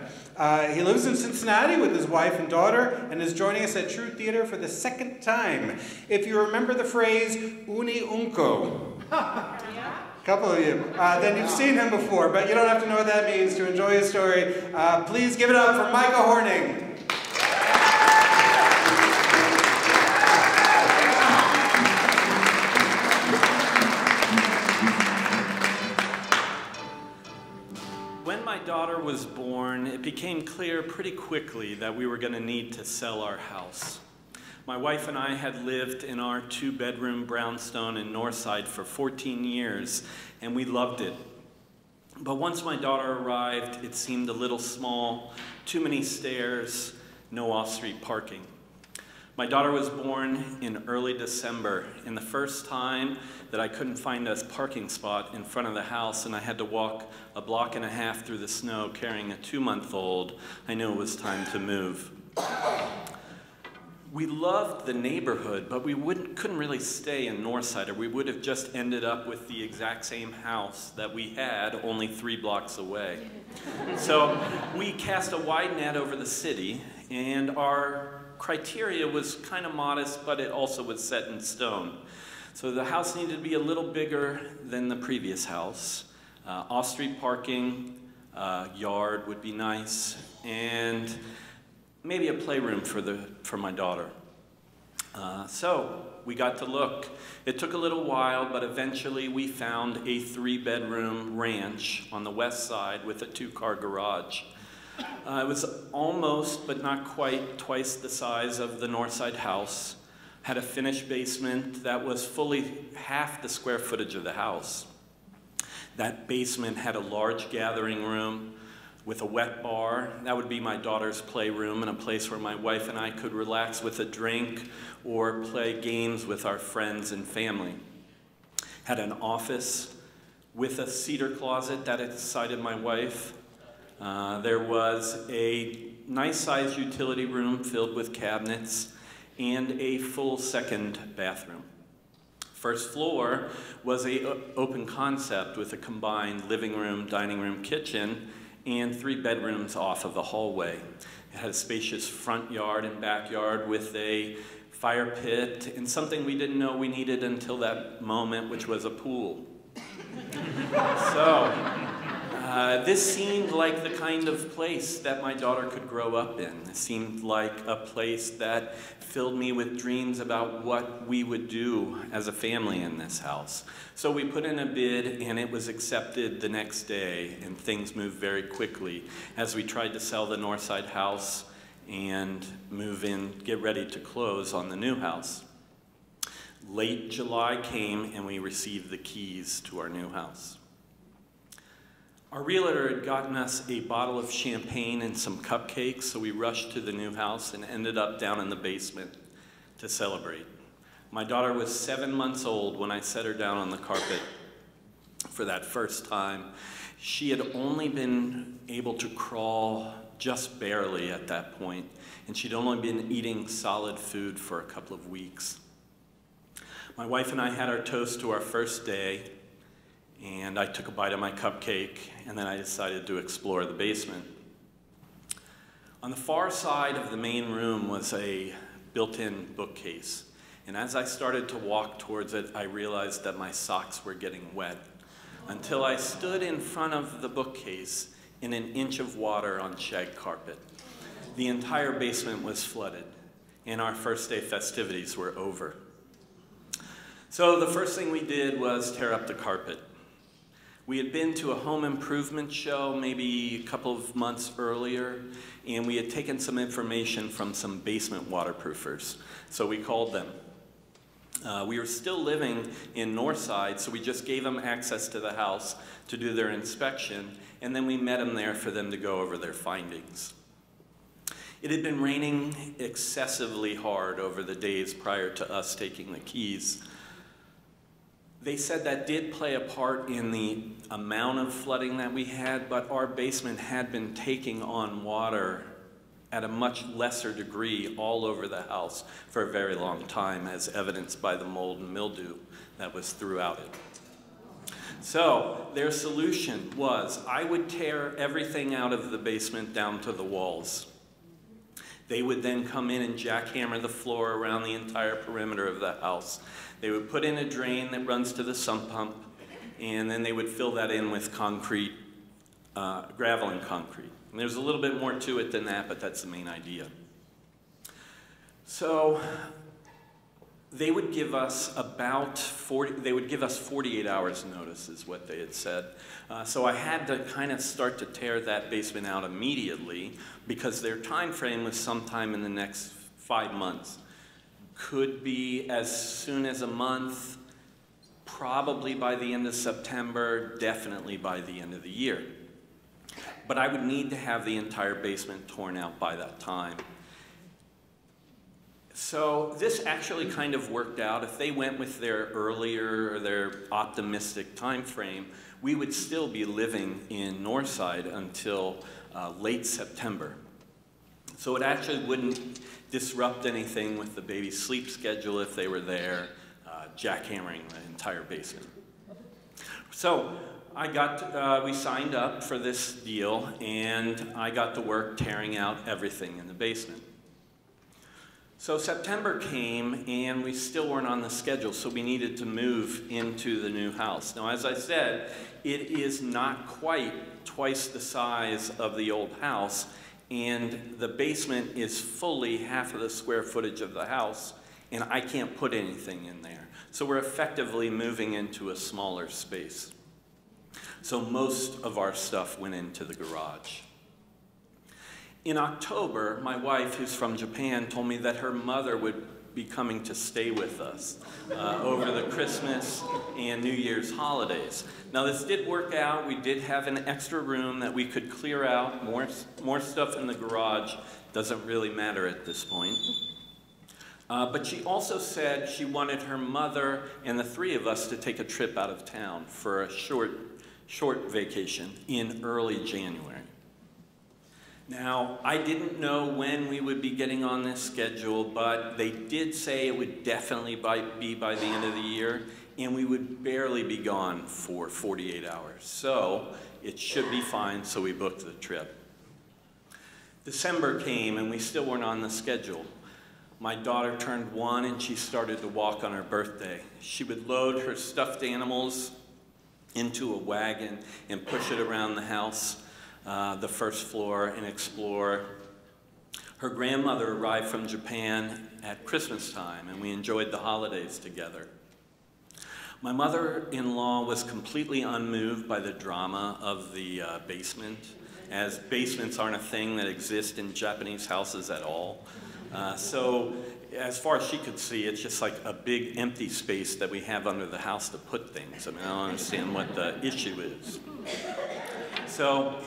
He lives in Cincinnati with his wife and daughter and is joining us at True Theater for the second time. If you remember the phrase uni unco, couple of you, then you've seen him before, but you don't have to know what that means to enjoy his story. Please give it up for Micah Hornung. When my daughter was born, it became clear pretty quickly that we were going to need to sell our house. My wife and I had lived in our 2-bedroom brownstone in Northside for 14 years, and we loved it. But once my daughter arrived, it seemed a little small, too many stairs, no off-street parking. My daughter was born in early December, and the first time that I couldn't find a parking spot in front of the house and I had to walk a block and a half through the snow carrying a 2-month-old, I knew it was time to move. We loved the neighborhood, but we couldn't really stay in Northside, or we would have just ended up with the exact same house that we had only 3 blocks away. So we cast a wide net over the city, and our criteria was kind of modest, but it also was set in stone. So the house needed to be a little bigger than the previous house. Off-street parking, yard would be nice, and maybe a playroom for my daughter. So we got to look. It took a little while, but eventually we found a 3-bedroom ranch on the west side with a 2-car garage. It was almost, but not quite, twice the size of the north side house. Had a finished basement that was fully half the square footage of the house. That basement had a large gathering room with a wet bar. That would be my daughter's playroom and a place where my wife and I could relax with a drink or play games with our friends and family. Had an office with a cedar closet that excited my wife. There was a nice-sized utility room filled with cabinets and a full second bathroom. First floor was an open concept with a combined living room, dining room, kitchen, and 3 bedrooms off of the hallway. It had a spacious front yard and backyard with a fire pit and something we didn't know we needed until that moment, which was a pool. So, this seemed like the kind of place that my daughter could grow up in. It seemed like a place that filled me with dreams about what we would do as a family in this house. So we put in a bid and it was accepted the next day, and things moved very quickly as we tried to sell the north side house and move in, get ready to close on the new house. Late July came and we received the keys to our new house. Our realtor had gotten us a bottle of champagne and some cupcakes, so we rushed to the new house and ended up down in the basement to celebrate. My daughter was 7 months old when I set her down on the carpet for that first time. She had only been able to crawl just barely at that point, and she'd only been eating solid food for a couple of weeks. My wife and I had our toast to our first day, and I took a bite of my cupcake, and then I decided to explore the basement. On the far side of the main room was a built-in bookcase, and as I started to walk towards it, I realized that my socks were getting wet until I stood in front of the bookcase in an inch of water on shag carpet. The entire basement was flooded, and our first day festivities were over. So the first thing we did was tear up the carpet. We had been to a home improvement show maybe a couple of months earlier, and we had taken some information from some basement waterproofers. So we called them. We were still living in Northside, so we just gave them access to the house to do their inspection, and then we met them there for them to go over their findings. It had been raining excessively hard over the days prior to us taking the keys. They said that did play a part in the amount of flooding that we had, but our basement had been taking on water at a much lesser degree all over the house for a very long time, as evidenced by the mold and mildew that was throughout it. So their solution was I would tear everything out of the basement down to the walls. They would then come in and jackhammer the floor around the entire perimeter of the house. They would put in a drain that runs to the sump pump, and then they would fill that in with concrete, gravel and concrete. And there's a little bit more to it than that, but that's the main idea. So they would give us about 48 hours notice is what they had said. So I had to kind of start to tear that basement out immediately because their time frame was sometime in the next 5 months. Could be as soon as a month, probably by the end of September, definitely by the end of the year. But I would need to have the entire basement torn out by that time. So this actually kind of worked out. If they went with their earlier or their optimistic time frame, we would still be living in Northside until late September. So it actually wouldn't disrupt anything with the baby's sleep schedule if they were there, jackhammering the entire basement. So we signed up for this deal, and I got to work tearing out everything in the basement. So September came and we still weren't on the schedule, so we needed to move into the new house. Now, as I said, it is not quite twice the size of the old house, and the basement is fully half of the square footage of the house, and I can't put anything in there. So we're effectively moving into a smaller space. So most of our stuff went into the garage. In October, my wife, who's from Japan, told me that her mother would be coming to stay with us over the Christmas and New Year's holidays. Now, this did work out. We did have an extra room that we could clear out. More stuff in the garage doesn't really matter at this point. But she also said she wanted her mother and the three of us to take a trip out of town for a short vacation in early January. Now, I didn't know when we would be getting on this schedule, but they did say it would definitely be by the end of the year, and we would barely be gone for 48 hours. So it should be fine, so we booked the trip. December came, and we still weren't on the schedule. My daughter turned 1, and she started to walk on her birthday. She would load her stuffed animals into a wagon and push it around the house, the first floor, and explore. Her grandmother arrived from Japan at Christmas time, and we enjoyed the holidays together. My mother-in-law was completely unmoved by the drama of the basement, as basements aren't a thing that exist in Japanese houses at all. So as far as she could see, it's just like a big empty space that we have under the house to put things. I mean, I don't understand what the issue is. So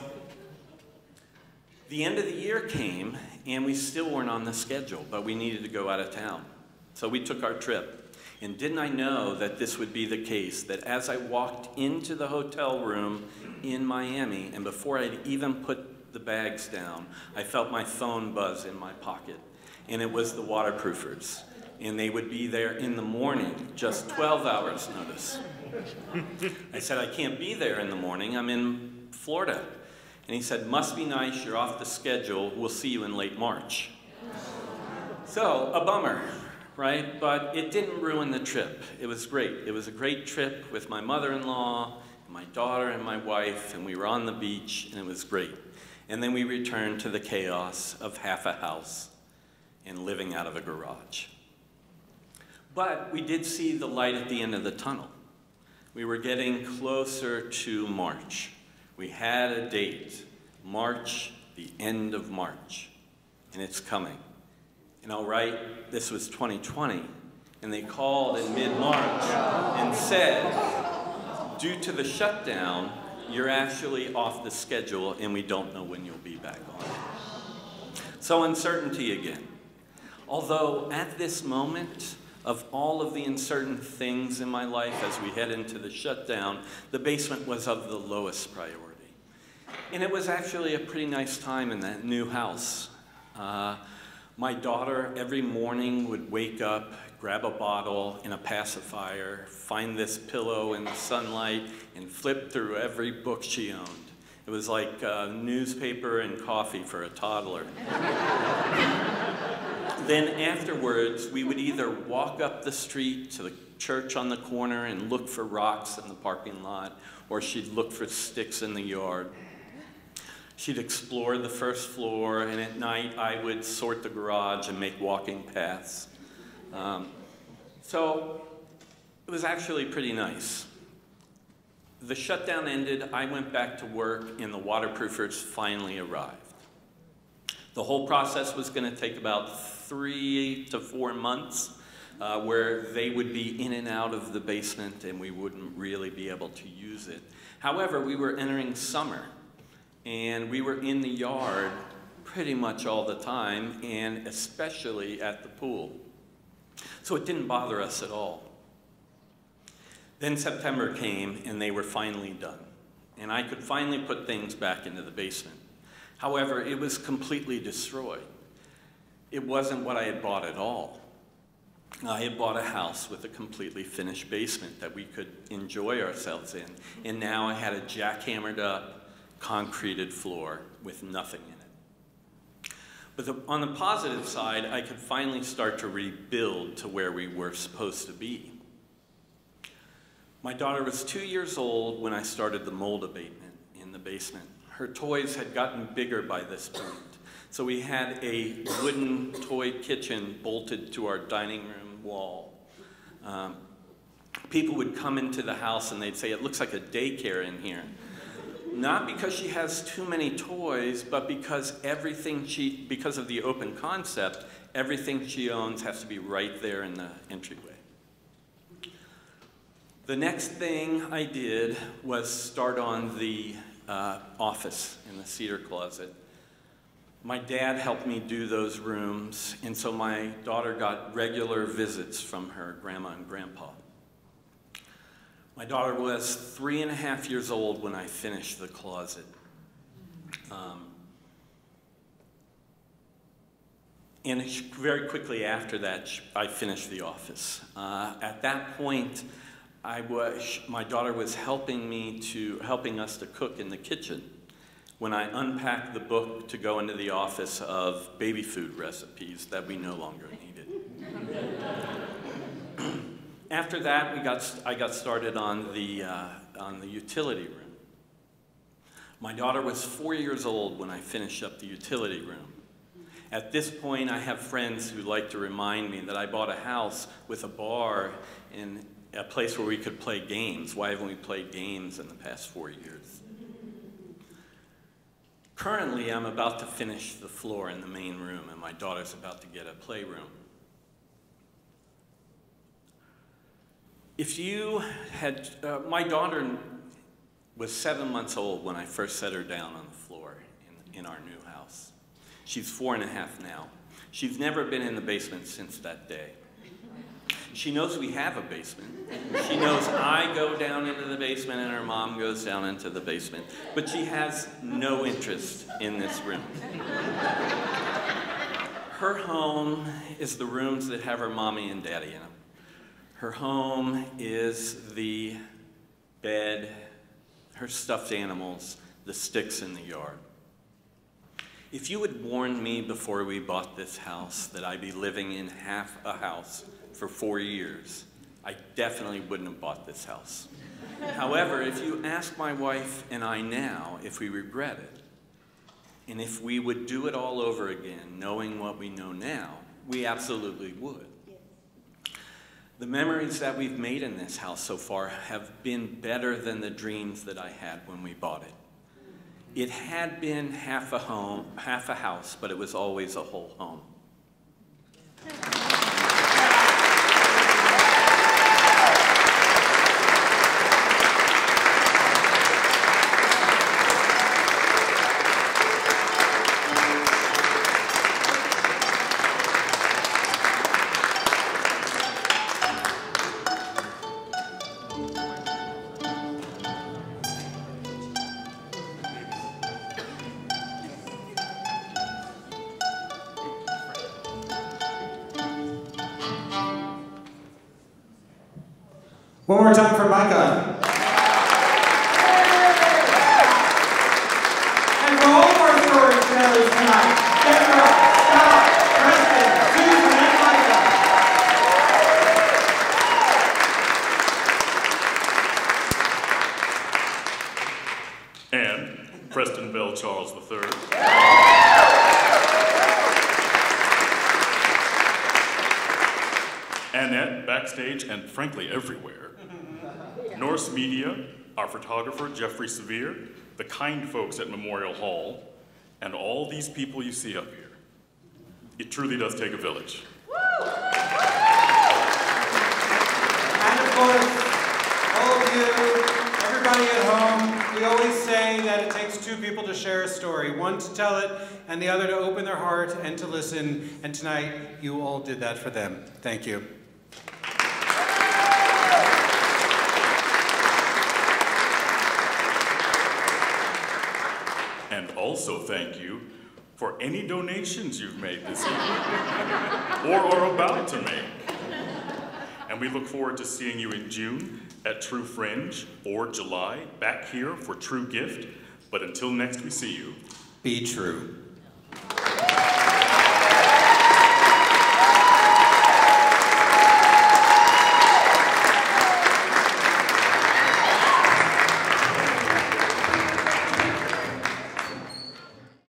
the end of the year came, and we still weren't on the schedule, but we needed to go out of town. So we took our trip. And didn't I know that this would be the case, that as I walked into the hotel room in Miami, and before I'd even put the bags down, I felt my phone buzz in my pocket. And it was the waterproofers. And they would be there in the morning, just 12 hours notice. I said, I can't be there in the morning, I'm in Florida. And he said, must be nice, you're off the schedule, we'll see you in late March. So, a bummer, right? But it didn't ruin the trip. It was great. It was a great trip with my mother-in-law, my daughter and my wife, and we were on the beach, and it was great. And then we returned to the chaos of half a house and living out of a garage. But we did see the light at the end of the tunnel. We were getting closer to March. We had a date, March, the end of March, and it's coming. And all right, this was 2020, and they called in mid-March and said, due to the shutdown, you're actually off the schedule, and we don't know when you'll be back on it. So uncertainty again. Although at this moment, of all of the uncertain things in my life as we head into the shutdown, the basement was of the lowest priority. And it was actually a pretty nice time in that new house. My daughter every morning would wake up, grab a bottle and a pacifier, find this pillow in the sunlight, and flip through every book she owned. It was like newspaper and coffee for a toddler. Then afterwards, we would either walk up the street to the church on the corner and look for rocks in the parking lot, or she'd look for sticks in the yard. She'd explore the first floor, and at night I would sort the garage and make walking paths. So it was actually pretty nice. The shutdown ended, I went back to work, and the waterproofers finally arrived. The whole process was going to take about 3 to 4 months, where they would be in and out of the basement and we wouldn't really be able to use it. However, we were entering summer, and we were in the yard pretty much all the time, and especially at the pool. So it didn't bother us at all. Then September came, and they were finally done. And I could finally put things back into the basement. However, it was completely destroyed. It wasn't what I had bought at all. I had bought a house with a completely finished basement that we could enjoy ourselves in. And now I had a jackhammered up, concreted floor with nothing in it. But on the positive side, I could finally start to rebuild to where we were supposed to be. My daughter was 2 years old when I started the mold abatement in the basement. Her toys had gotten bigger by this point. So we had a wooden toy kitchen bolted to our dining room wall. People would come into the house and they'd say, "It looks like a daycare in here." Not because she has too many toys, but because because of the open concept, everything she owns has to be right there in the entryway. The next thing I did was start on the office in the cedar closet. My dad helped me do those rooms, and so my daughter got regular visits from her grandma and grandpa. My daughter was 3.5 years old when I finished the closet. And very quickly after that, I finished the office. At that point, my daughter was helping us to cook in the kitchen when I unpacked the book to go into the office of baby food recipes that we no longer needed. After that, I got started on the utility room. My daughter was 4 years old when I finished up the utility room. At this point, I have friends who like to remind me that I bought a house with a bar and a place where we could play games. Why haven't we played games in the past 4 years? Currently, I'm about to finish the floor in the main room, and my daughter's about to get a playroom. If you had, my daughter was 7 months old when I first set her down on the floor in our new house. She's 4.5 now. She's never been in the basement since that day. She knows we have a basement. She knows I go down into the basement and her mom goes down into the basement. But she has no interest in this room. Her home is the rooms that have her mommy and daddy in them. Her home is the bed, her stuffed animals, the sticks in the yard. If you had warned me before we bought this house that I'd be living in half a house for 4 years, I definitely wouldn't have bought this house. However, if you ask my wife and I now if we regret it, and if we would do it all over again, knowing what we know now, we absolutely would. The memories that we've made in this house so far have been better than the dreams that I had when we bought it. It had been half a home, half a house, but it was always a whole home. One more time for Micah. And for all of our storytellers tonight, Debra, Scott, Preston, Susan, and Micah. And Preston Charles III. Annette, backstage, and frankly everywhere. Norse Media, our photographer, Jeffrey Severe, the kind folks at Memorial Hall, and all these people you see up here. It truly does take a village. And of course, all of you, everybody at home, we always say that it takes two people to share a story, one to tell it, and the other to open their heart and to listen. And tonight, you all did that for them. Thank you. And also thank you for any donations you've made this evening, or are about to make. And we look forward to seeing you in June at True Fringe, or July, back here for True Gift. But until next we see you, Be true.